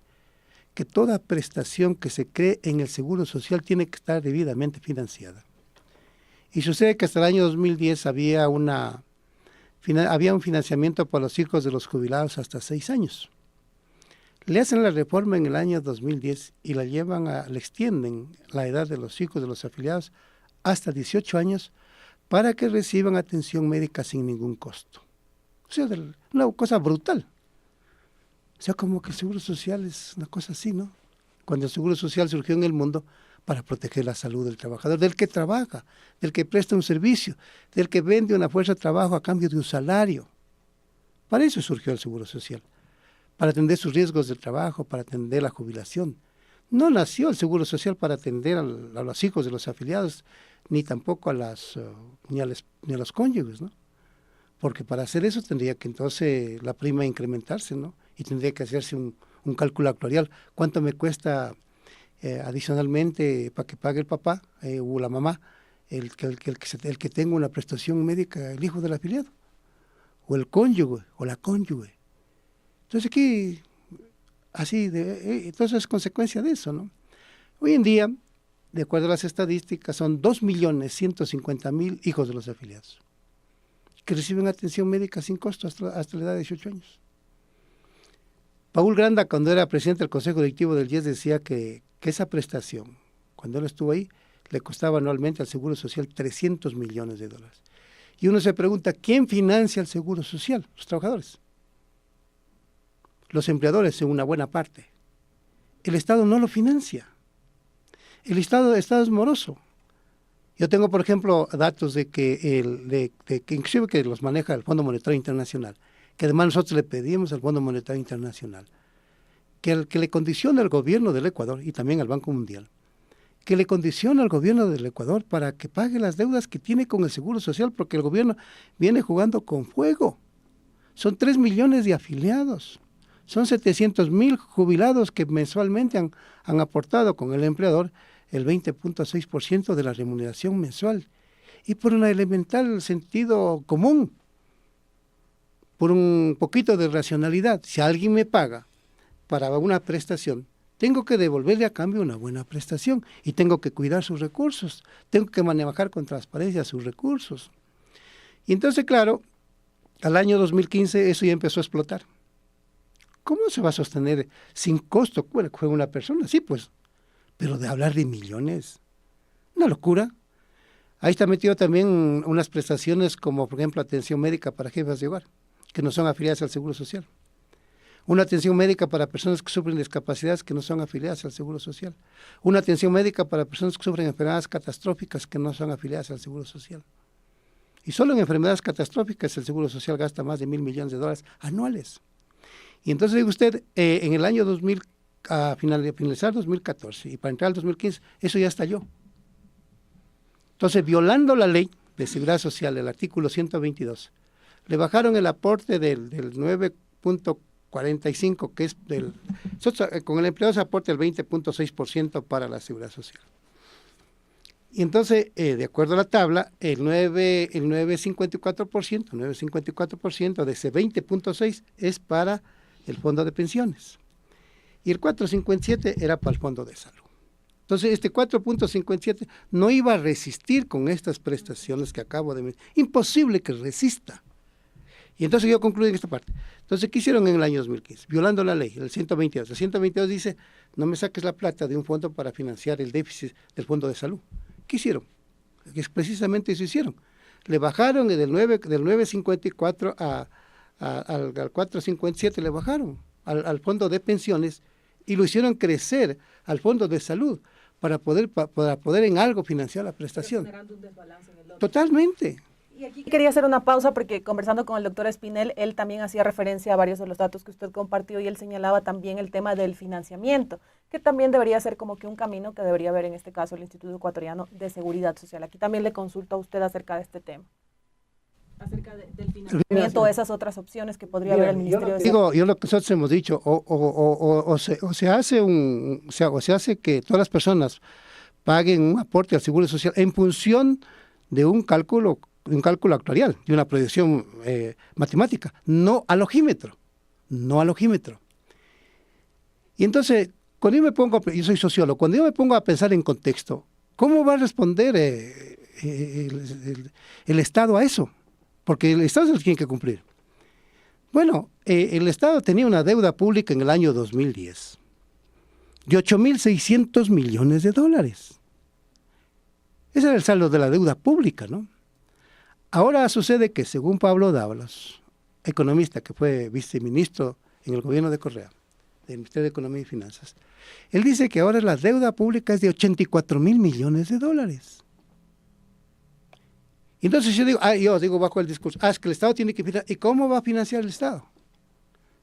que toda prestación que se cree en el Seguro Social tiene que estar debidamente financiada. Y sucede que hasta el año 2010 había un financiamiento para los hijos de los jubilados hasta 6 años. Le hacen la reforma en el año 2010 y le extienden la edad de los hijos de los afiliados hasta 18 años para que reciban atención médica sin ningún costo. O sea, una cosa brutal. O sea, como que el Seguro Social es una cosa así, ¿no? Cuando el Seguro Social surgió en el mundo para proteger la salud del trabajador, del que trabaja, del que presta un servicio, del que vende una fuerza de trabajo a cambio de un salario. Para eso surgió el Seguro Social, para atender sus riesgos de trabajo, para atender la jubilación. No nació el Seguro Social para atender a los hijos de los afiliados, ni tampoco ni a los cónyuges, ¿no? Porque para hacer eso tendría que entonces la prima incrementarse, ¿no? Y tendría que hacerse un cálculo actuarial. ¿Cuánto me cuesta adicionalmente para que pague el papá o la mamá el que tenga una prestación médica, el hijo del afiliado? O el cónyuge, o la cónyuge. Entonces aquí, así, entonces es consecuencia de eso, ¿no? Hoy en día, de acuerdo a las estadísticas, son 2.150.000 hijos de los afiliados que reciben atención médica sin costo hasta la edad de 18 años. Paul Granda, cuando era presidente del Consejo Directivo del IES, decía que esa prestación, cuando él estuvo ahí, le costaba anualmente al Seguro Social $300 millones. Y uno se pregunta, ¿quién financia el Seguro Social? Los trabajadores. Los empleadores en una buena parte. El Estado no lo financia. El Estado es moroso. Yo tengo, por ejemplo, datos de que inclusive que los maneja el Fondo Monetario Internacional, que además nosotros le pedimos al Fondo Monetario Internacional que le condiciona al gobierno del Ecuador y también al Banco Mundial, que le condiciona al gobierno del Ecuador para que pague las deudas que tiene con el Seguro Social, porque el gobierno viene jugando con fuego. Son 3 millones de afiliados, son 700.000 jubilados que mensualmente han aportado con el empleador el 20.6% de la remuneración mensual. Y por un elemental sentido común, por un poquito de racionalidad, si alguien me paga para una prestación, tengo que devolverle a cambio una buena prestación y tengo que cuidar sus recursos, tengo que manejar con transparencia sus recursos. Y entonces, claro, al año 2015 eso ya empezó a explotar. ¿Cómo se va a sostener sin costo? Bueno, fue una persona, sí, pues, pero de hablar de millones, una locura. Ahí está metido también unas prestaciones como, por ejemplo, atención médica para jefes de hogar, que no son afiliadas al Seguro Social. Una atención médica para personas que sufren discapacidades que no son afiliadas al Seguro Social. Una atención médica para personas que sufren enfermedades catastróficas que no son afiliadas al Seguro Social. Y solo en enfermedades catastróficas el Seguro Social gasta más de $1.000 millones anuales. Y entonces, dice usted, en el año 2000, a finalizar 2014 y para entrar al 2015, eso ya estalló. Entonces, violando la ley de seguridad social, el artículo 122, le bajaron el aporte del 9.45, que es con el empleado se aporta el 20.6% para la seguridad social. Y entonces, de acuerdo a la tabla, el 9.54% de ese 20.6 es para el fondo de pensiones. Y el 4.57 era para el fondo de salud. Entonces, este 4.57 no iba a resistir con estas prestaciones que acabo de mencionar. Imposible que resista. Y entonces yo concluyo en esta parte. Entonces, ¿qué hicieron en el año 2015? Violando la ley, el 122. El 122 dice, no me saques la plata de un fondo para financiar el déficit del fondo de salud. ¿Qué hicieron? Precisamente eso hicieron. Le bajaron del 9.54 al 4.57, le bajaron al fondo de pensiones y lo hicieron crecer al fondo de salud para poder en algo financiar la prestación. Generando un desbalance en el otro. Totalmente. Y aquí quería hacer una pausa porque conversando con el doctor Espinel, él también hacía referencia a varios de los datos que usted compartió y él señalaba también el tema del financiamiento, que también debería ser como que un camino que debería haber en este caso el Instituto Ecuatoriano de Seguridad Social. Aquí también le consulto a usted acerca de este tema. Acerca del financiamiento o esas otras opciones que podría haber el Ministerio de Salud. Yo lo que nosotros hemos dicho, se hace que todas las personas paguen un aporte al Seguro Social en función de un cálculo actuarial, de una proyección matemática, no al ojímetro. Y entonces, cuando yo soy sociólogo, cuando yo me pongo a pensar en contexto, ¿cómo va a responder el Estado a eso? Porque el Estado es el que tiene que cumplir. Bueno, el Estado tenía una deuda pública en el año 2010 de $8.600 millones. Ese era el saldo de la deuda pública, ¿no? Ahora sucede que, según Pablo Dávalos, economista que fue viceministro en el gobierno de Correa, del Ministerio de Economía y Finanzas, él dice que ahora la deuda pública es de $84.000 millones. Entonces yo digo bajo el discurso, es que el Estado tiene que financiar. ¿Y cómo va a financiar el Estado?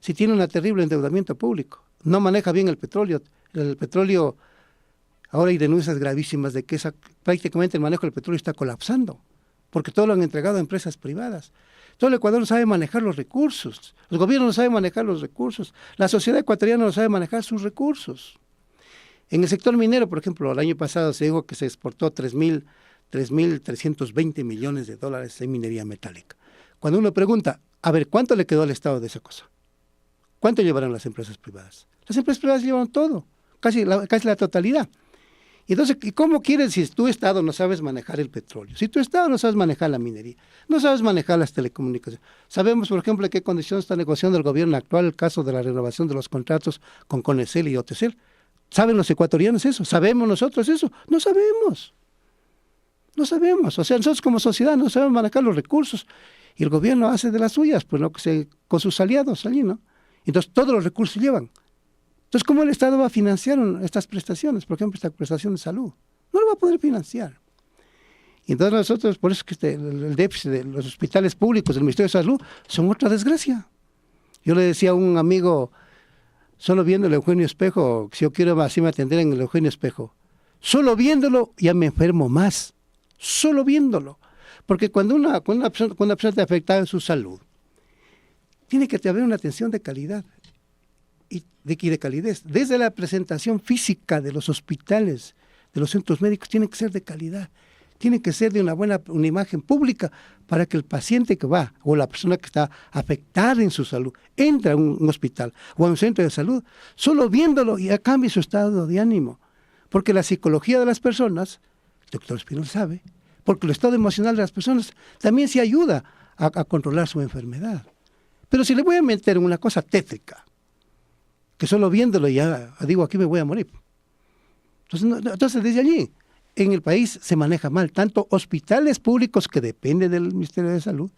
Si tiene un terrible endeudamiento público, no maneja bien el petróleo. El petróleo, ahora hay denuncias gravísimas de que prácticamente el manejo del petróleo está colapsando, porque todo lo han entregado a empresas privadas. Todo el Ecuador no sabe manejar los recursos, el gobierno no sabe manejar los recursos, la sociedad ecuatoriana no sabe manejar sus recursos. En el sector minero, por ejemplo, el año pasado se dijo que se exportó $3.320 millones en minería metálica. Cuando uno pregunta, a ver, ¿cuánto le quedó al Estado de esa cosa? ¿Cuánto llevaron las empresas privadas? Las empresas privadas llevaron todo, casi la totalidad. Y entonces, ¿cómo quieres si tu Estado no sabes manejar el petróleo? Si tu Estado no sabes manejar la minería, no sabes manejar las telecomunicaciones. Sabemos, por ejemplo, en qué condiciones está negociando el gobierno actual el caso de la renovación de los contratos con Conecel y Otecel. ¿Saben los ecuatorianos eso? ¿Sabemos nosotros eso? No sabemos. O sea, nosotros como sociedad no sabemos manejar los recursos y el gobierno hace de las suyas, pues no, con sus aliados allí, ¿no? Entonces todos los recursos llevan. Entonces, ¿cómo el Estado va a financiar estas prestaciones? Por ejemplo, esta prestación de salud. No lo va a poder financiar. Y entonces nosotros, por eso es que el déficit de los hospitales públicos del Ministerio de Salud son otra desgracia. Yo le decía a un amigo, solo viendo el Eugenio Espejo, si yo quiero así me atender en el Eugenio Espejo, solo viéndolo ya me enfermo más. Solo viéndolo. Porque cuando una persona está afectada en su salud, tiene que haber una atención de calidad y de calidez. Desde la presentación física de los hospitales, de los centros médicos tienen que ser de calidad, tienen que ser de una imagen pública para que el paciente que va o la persona que está afectada en su salud entre a un hospital o a un centro de salud, solo viéndolo ya cambie su estado de ánimo. Porque la psicología de las personas, el doctor Espinol sabe, porque el estado emocional de las personas también se ayuda a controlar su enfermedad. Pero si le voy a meter en una cosa tétrica, que solo viéndolo ya digo, aquí me voy a morir. Entonces desde allí, en el país se maneja mal, tanto hospitales públicos que dependen del Ministerio de Salud,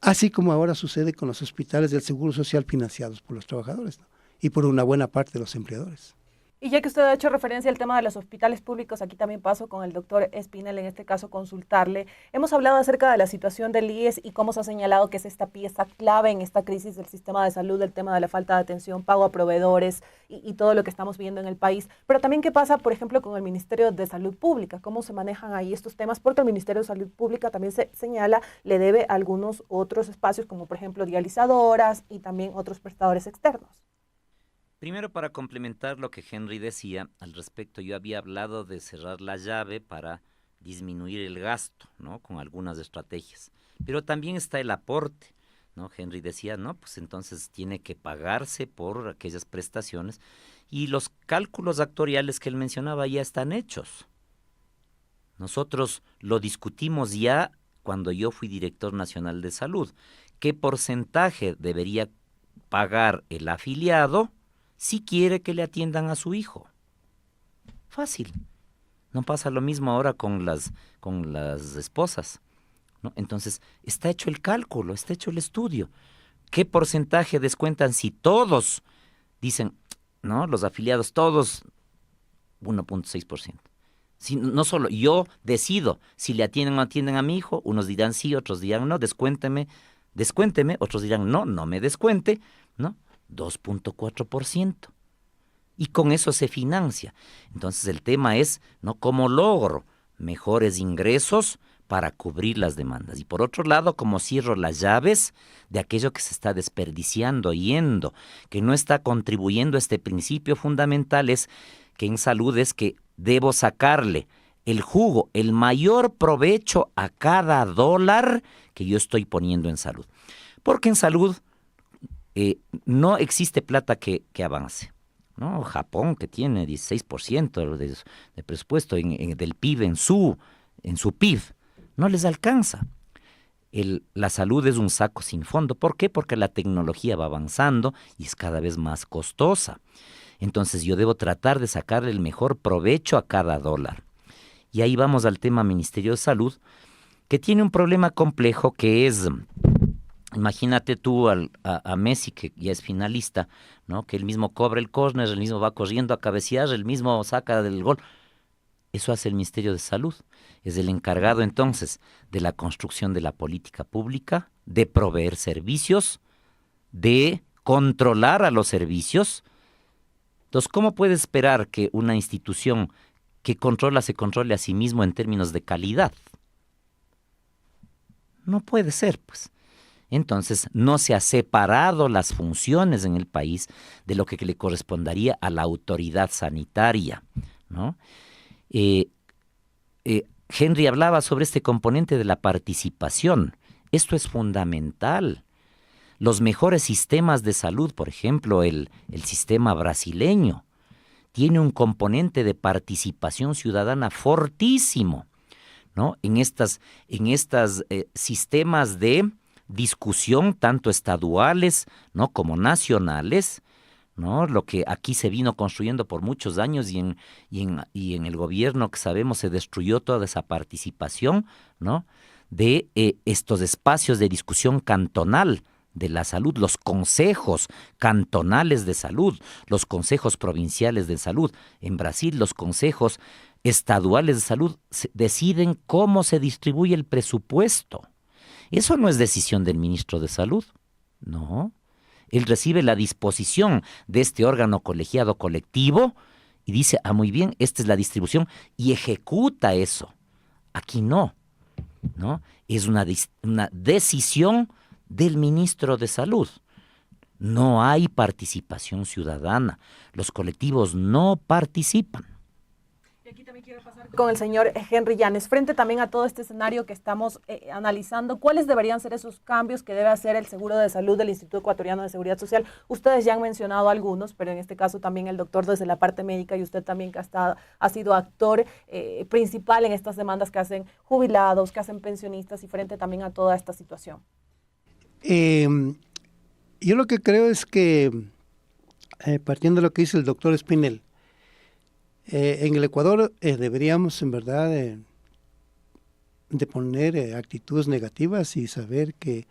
así como ahora sucede con los hospitales del Seguro Social financiados por los trabajadores, ¿no? Y por una buena parte de los empleadores. Y ya que usted ha hecho referencia al tema de los hospitales públicos, aquí también paso con el doctor Espinel, en este caso consultarle. Hemos hablado acerca de la situación del IES y cómo se ha señalado que es esta pieza clave en esta crisis del sistema de salud, el tema de la falta de atención, pago a proveedores y todo lo que estamos viendo en el país. Pero también qué pasa, por ejemplo, con el Ministerio de Salud Pública, cómo se manejan ahí estos temas, porque el Ministerio de Salud Pública también se señala, le debe algunos otros espacios, como por ejemplo dializadoras y también otros prestadores externos. Primero, para complementar lo que Henry decía al respecto, yo había hablado de cerrar la llave para disminuir el gasto, ¿no? Con algunas estrategias. Pero también está el aporte, ¿no? Henry decía, no, pues entonces tiene que pagarse por aquellas prestaciones y los cálculos actuariales que él mencionaba ya están hechos. Nosotros lo discutimos ya cuando yo fui director nacional de salud. ¿Qué porcentaje debería pagar el afiliado si quiere que le atiendan a su hijo? Fácil. No pasa lo mismo ahora con las esposas, ¿no? Entonces, está hecho el cálculo, está hecho el estudio. ¿Qué porcentaje descuentan si todos dicen, no, los afiliados todos 1.6%? Si no solo yo decido si le atienden o no atienden a mi hijo, unos dirán sí, otros dirán no, descuénteme, otros dirán no me descuente, ¿no? 2.4%. Y con eso se financia. Entonces el tema es, ¿no?, cómo logro mejores ingresos para cubrir las demandas. Y por otro lado, cómo cierro las llaves de aquello que se está desperdiciando, yendo, que no está contribuyendo a este principio fundamental, es que en salud es que debo sacarle el jugo, el mayor provecho a cada dólar que yo estoy poniendo en salud. Porque en salud no existe plata que avance, ¿no? Japón, que tiene 16% de presupuesto del PIB en su PIB, no les alcanza. La salud es un saco sin fondo. ¿Por qué? Porque la tecnología va avanzando y es cada vez más costosa. Entonces yo debo tratar de sacarle el mejor provecho a cada dólar. Y ahí vamos al tema Ministerio de Salud, que tiene un problema complejo que es... Imagínate tú a Messi, que ya es finalista, ¿no? Que él mismo cobra el córner, él mismo va corriendo a cabecear, él mismo saca del gol. Eso hace el Ministerio de Salud. Es el encargado entonces de la construcción de la política pública, de proveer servicios, de controlar a los servicios. Entonces, ¿cómo puede esperar que una institución que controla se controle a sí mismo en términos de calidad? No puede ser, pues. Entonces, no se ha separado las funciones en el país de lo que le correspondería a la autoridad sanitaria, ¿no? Henry hablaba sobre este componente de la participación. Esto es fundamental. Los mejores sistemas de salud, por ejemplo, el sistema brasileño, tiene un componente de participación ciudadana fortísimo, ¿no? En estas sistemas de discusión, tanto estaduales, ¿no?, como nacionales, ¿no? Lo que aquí se vino construyendo por muchos años y en el gobierno que sabemos se destruyó toda esa participación, ¿no?, de estos espacios de discusión cantonal de la salud, los consejos cantonales de salud, los consejos provinciales de salud. En Brasil, los consejos estaduales de salud deciden cómo se distribuye el presupuesto. Eso no es decisión del ministro de Salud, no. Él recibe la disposición de este órgano colegiado colectivo y dice, muy bien, esta es la distribución, y ejecuta eso. Aquí no, ¿no? Es una decisión del ministro de Salud. No hay participación ciudadana. Los colectivos no participan. Y aquí también Con el señor Henry Llanes, frente también a todo este escenario que estamos analizando, ¿cuáles deberían ser esos cambios que debe hacer el seguro de salud del Instituto Ecuatoriano de Seguridad Social? Ustedes ya han mencionado algunos, pero en este caso también el doctor desde la parte médica y usted también que ha sido actor principal en estas demandas que hacen jubilados, que hacen pensionistas y frente también a toda esta situación. Yo lo que creo es que, partiendo de lo que dice el doctor Espinel, en el Ecuador deberíamos en verdad de poner actitudes negativas y saber que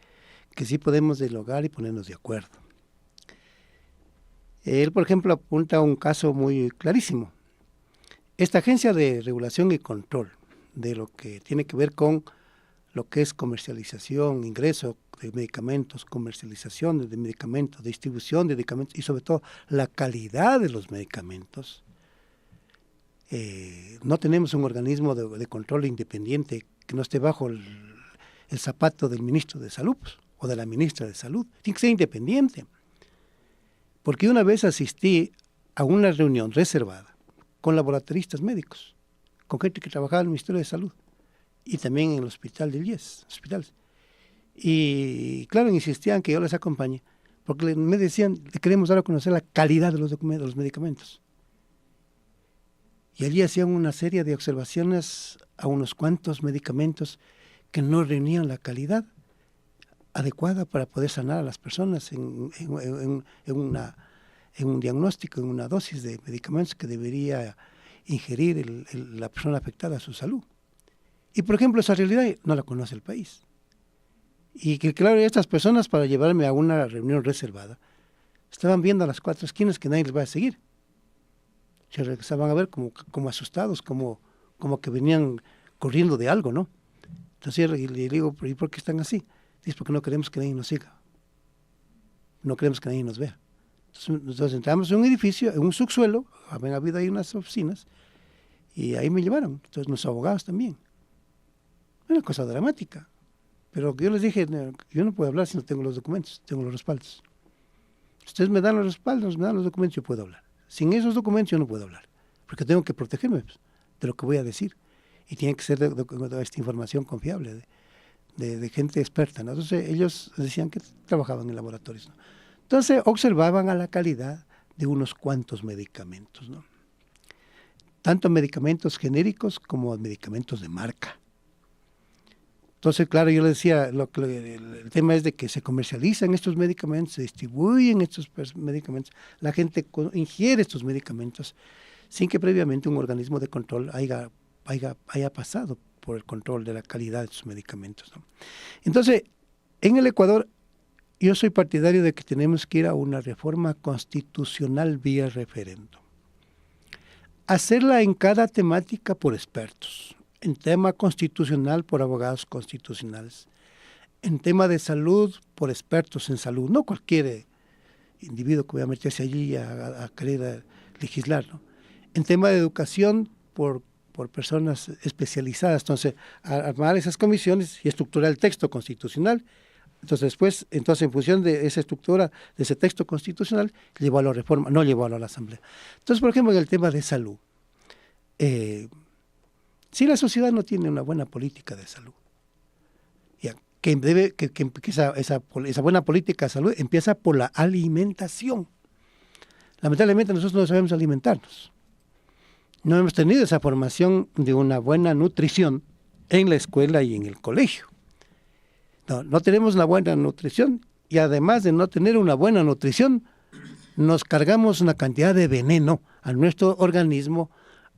sí podemos dialogar y ponernos de acuerdo. Él, por ejemplo, apunta a un caso muy clarísimo. Esta agencia de regulación y control de lo que tiene que ver con lo que es comercialización, ingreso de medicamentos, comercialización de medicamentos, distribución de medicamentos y sobre todo la calidad de los medicamentos. No tenemos un organismo de control independiente que no esté bajo el zapato del ministro de Salud o de la ministra de Salud. Tiene que ser independiente. Porque una vez asistí a una reunión reservada con laboratoristas médicos, con gente que trabajaba en el Ministerio de Salud y también en el hospital de IES, hospitales. Y claro, insistían que yo les acompañe, porque me decían, le queremos dar a conocer la calidad de los medicamentos. Y allí hacían una serie de observaciones a unos cuantos medicamentos que no reunían la calidad adecuada para poder sanar a las personas en un diagnóstico, en una dosis de medicamentos que debería ingerir la persona afectada a su salud. Y por ejemplo, esa realidad no la conoce el país. Y que claro, estas personas para llevarme a una reunión reservada estaban viendo a las cuatro esquinas que nadie les va a seguir. Se regresaban a ver como asustados, como que venían corriendo de algo, ¿no? Entonces le digo, ¿y por qué están así? Dice, porque no queremos que nadie nos siga. No queremos que nadie nos vea. Entonces entramos en un edificio, en un subsuelo, habían habido ahí unas oficinas, y ahí me llevaron. Entonces los abogados también. Una cosa dramática. Pero yo les dije, yo no puedo hablar si no tengo los documentos, tengo los respaldos. Ustedes me dan los respaldos, me dan los documentos, yo puedo hablar. Sin esos documentos yo no puedo hablar, porque tengo que protegerme de lo que voy a decir. Y tiene que ser de esta información confiable, de gente experta, ¿no? Entonces ellos decían que trabajaban en laboratorios, ¿no? Entonces observaban a la calidad de unos cuantos medicamentos, ¿no? Tanto medicamentos genéricos como medicamentos de marca. Entonces, claro, yo le decía, el tema es de que se comercializan estos medicamentos, se distribuyen estos medicamentos, la gente ingiere estos medicamentos sin que previamente un organismo de control haya pasado por el control de la calidad de sus medicamentos, ¿no? Entonces, en el Ecuador, yo soy partidario de que tenemos que ir a una reforma constitucional vía referéndum. Hacerla en cada temática por expertos. En tema constitucional por abogados constitucionales, en tema de salud por expertos en salud, no cualquier individuo que vaya a meterse allí a querer legislar, ¿no? En tema de educación por personas especializadas, entonces armar esas comisiones y estructurar el texto constitucional. Entonces después, en función de esa estructura, de ese texto constitucional, llevarlo a reforma, no llevarlo a la Asamblea. Entonces, por ejemplo, en el tema de salud, si la sociedad no tiene una buena política de salud, esa buena política de salud empieza por la alimentación. Lamentablemente nosotros no sabemos alimentarnos. No hemos tenido esa formación de una buena nutrición en la escuela y en el colegio. No tenemos una buena nutrición y además de no tener una buena nutrición, nos cargamos una cantidad de veneno a nuestro organismo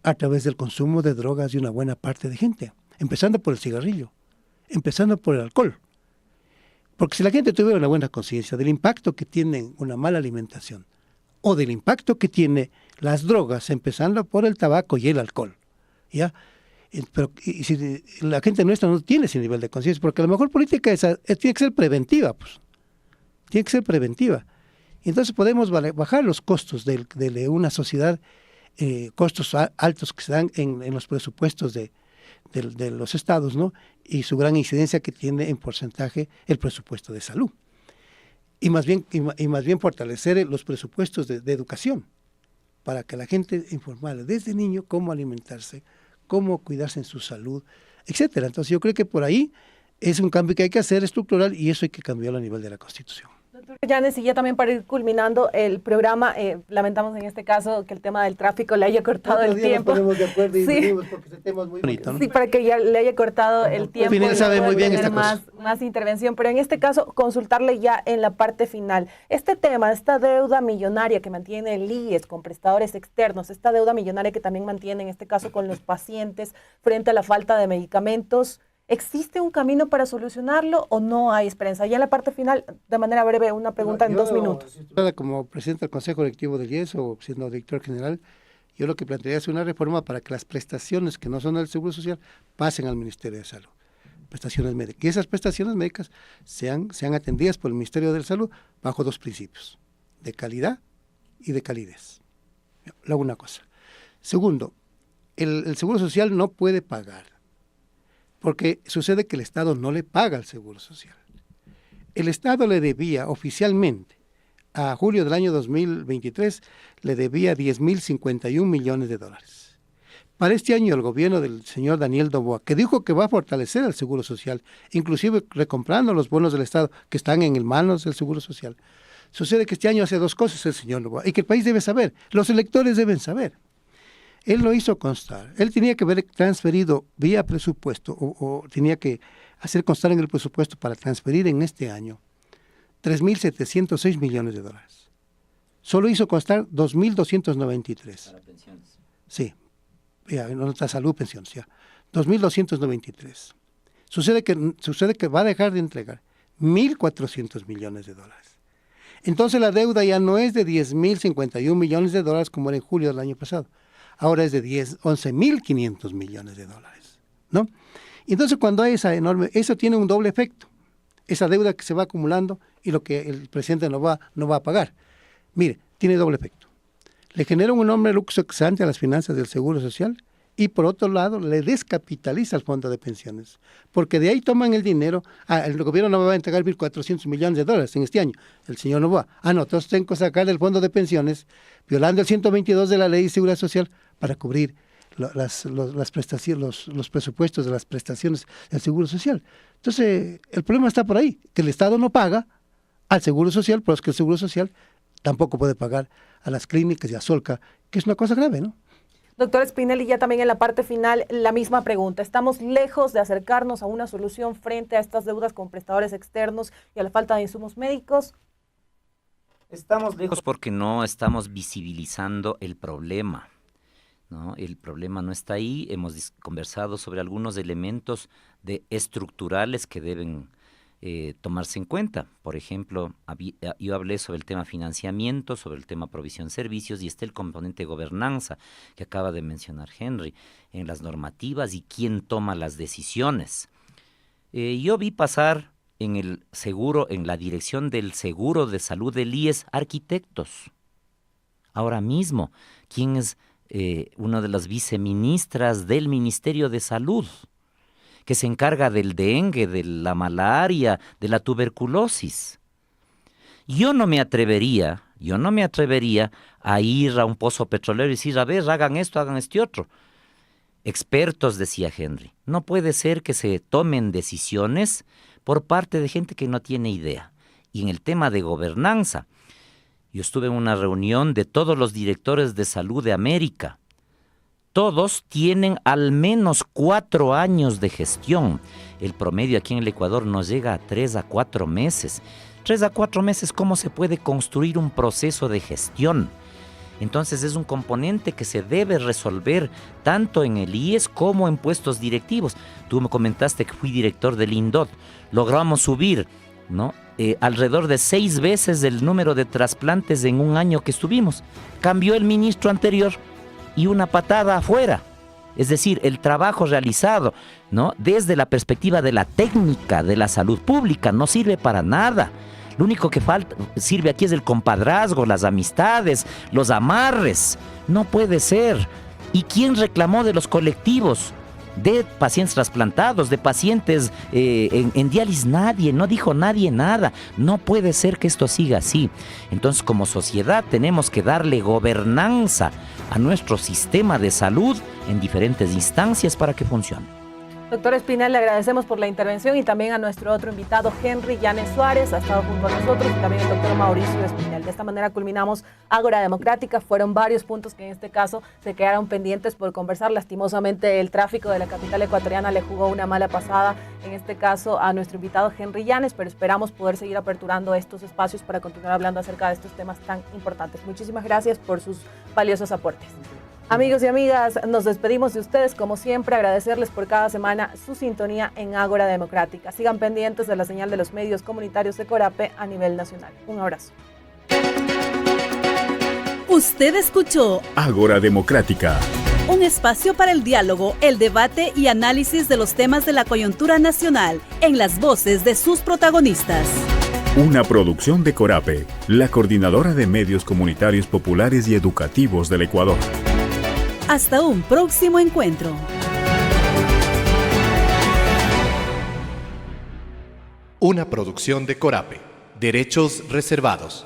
a través del consumo de drogas de una buena parte de gente, empezando por el cigarrillo, empezando por el alcohol. Porque si la gente tuviera una buena conciencia del impacto que tiene una mala alimentación o del impacto que tiene las drogas, empezando por el tabaco y el alcohol, ¿ya? Pero y si la gente nuestra no tiene ese nivel de conciencia, porque la mejor política tiene que ser preventiva, pues. Tiene que ser preventiva. Entonces podemos bajar los costos de una sociedad, costos altos que se dan en los presupuestos de los estados, ¿no? Y su gran incidencia que tiene en porcentaje el presupuesto de salud. Y más bien fortalecer los presupuestos de educación, para que la gente informarle desde niño cómo alimentarse cómo cuidarse en su salud, etcétera. Entonces yo creo que por ahí es un cambio que hay que hacer estructural y eso hay que cambiarlo a nivel de la Constitución. Doctor Llanes, y ya también para ir culminando el programa, lamentamos en este caso que el tema del tráfico le haya cortado el tiempo. Nos ponemos de acuerdo y Sí. venimos porque ese tema es muy bonito, ¿no? Sí, para que ya le haya cortado el tiempo. Pineda sabe muy bien esta más, más intervención, pero en este caso consultarle ya en la parte final. Este tema, esta deuda millonaria que mantiene el IES con prestadores externos, esta deuda millonaria que también mantiene en este caso con los pacientes frente a la falta de medicamentos, ¿existe un camino para solucionarlo o no hay esperanza? Ya en la parte final, de manera breve, una pregunta en 2 minutos. Como presidente del Consejo Directivo del IES o siendo director general, yo lo que plantearía es una reforma para que las prestaciones que no son del Seguro Social pasen al Ministerio de Salud. Prestaciones médicas. Y esas prestaciones médicas sean atendidas por el Ministerio de Salud bajo 2 principios, de calidad y de calidez. Luego una cosa. Segundo, el Seguro Social no puede pagar, porque sucede que el Estado no le paga al Seguro Social. El Estado le debía oficialmente, a julio del año 2023, le debía $10.051 millones. Para este año el gobierno del señor Daniel Noboa, que dijo que va a fortalecer el Seguro Social, inclusive recomprando los bonos del Estado que están en manos del Seguro Social, sucede que este año hace 2 cosas el señor Noboa, y que el país debe saber, los electores deben saber. Él lo hizo constar. Él tenía que haber transferido vía presupuesto o tenía que hacer constar en el presupuesto para transferir en este año $3.706 millones. Solo hizo constar 2.293. Para pensiones. Sí, ya, nuestra salud, pensiones, ya. 2.293. Sucede que va a dejar de entregar $1.400 millones. Entonces la deuda ya no es de $10.051 millones como era en julio del año pasado. Ahora es de 11.500 millones, ¿no? Y entonces cuando hay esa enorme, eso tiene un doble efecto, esa deuda que se va acumulando y lo que el presidente no va a pagar. Mire, tiene doble efecto. Le genera un enorme luxo excedente a las finanzas del Seguro Social y por otro lado le descapitaliza el fondo de pensiones, porque de ahí toman el dinero. El gobierno no va a entregar $1.400 millones en este año, el señor Noboa. No, entonces tengo que sacar del fondo de pensiones, violando el 122 de la Ley de Seguridad Social, para cubrir las prestaciones, los presupuestos de las prestaciones del Seguro Social. Entonces, el problema está por ahí, que el Estado no paga al Seguro Social, pero es que el Seguro Social tampoco puede pagar a las clínicas y a Solca, que es una cosa grave, ¿no? Doctor Spinelli, ya también en la parte final, la misma pregunta. ¿Estamos lejos de acercarnos a una solución frente a estas deudas con prestadores externos y a la falta de insumos médicos? Estamos lejos porque no estamos visibilizando el problema, ¿no? El problema no está ahí. Hemos conversado sobre algunos elementos estructurales que deben tomarse en cuenta. Por ejemplo, yo hablé sobre el tema financiamiento, sobre el tema provisión de servicios, y está el componente gobernanza que acaba de mencionar Henry, en las normativas y quién toma las decisiones. Yo vi pasar en el seguro, en la dirección del seguro de salud del IES, arquitectos. Ahora mismo, ¿quién es una de las viceministras del Ministerio de Salud, que se encarga del dengue, de la malaria, de la tuberculosis? Yo no me atrevería a ir a un pozo petrolero y decir, a ver, hagan esto, hagan este otro. Expertos, decía Henry, no puede ser que se tomen decisiones por parte de gente que no tiene idea. Y en el tema de gobernanza, yo estuve en una reunión de todos los directores de salud de América. Todos tienen al menos 4 años de gestión. El promedio aquí en el Ecuador nos llega a 3 a 4 meses. 3 a 4 meses, ¿cómo se puede construir un proceso de gestión? Entonces es un componente que se debe resolver tanto en el IES como en puestos directivos. Tú me comentaste que fui director del INDOT. Logramos subir, ¿no?, alrededor de 6 veces el número de trasplantes en un año que estuvimos. Cambió el ministro anterior y una patada afuera. Es decir, el trabajo realizado, ¿no?, desde la perspectiva de la técnica de la salud pública no sirve para nada. Lo único que sirve aquí es el compadrazgo, las amistades, los amarres. No puede ser. ¿Y quién reclamó de los colectivos? de pacientes trasplantados, de pacientes en diálisis. Nadie, no dijo nadie nada. No puede ser que esto siga así. Entonces, como sociedad tenemos que darle gobernanza a nuestro sistema de salud en diferentes instancias para que funcione. Doctor Espinel, le agradecemos por la intervención y también a nuestro otro invitado, Henry Llanes Suárez, ha estado junto a nosotros, y también el doctor Mauricio Espinel. De esta manera culminamos Ágora Democrática. Fueron varios puntos que en este caso se quedaron pendientes por conversar. Lastimosamente, el tráfico de la capital ecuatoriana le jugó una mala pasada, en este caso a nuestro invitado Henry Llanes, pero esperamos poder seguir aperturando estos espacios para continuar hablando acerca de estos temas tan importantes. Muchísimas gracias por sus valiosos aportes. Amigos y amigas, nos despedimos de ustedes, como siempre, agradecerles por cada semana su sintonía en Ágora Democrática. Sigan pendientes de la señal de los medios comunitarios de Corape a nivel nacional. Un abrazo. Usted escuchó Ágora Democrática. un espacio para el diálogo, el debate y análisis de los temas de la coyuntura nacional en las voces de sus protagonistas. Una producción de Corape, la Coordinadora de Medios Comunitarios Populares y Educativos del Ecuador. Hasta un próximo encuentro. Una producción de Corape. Derechos reservados.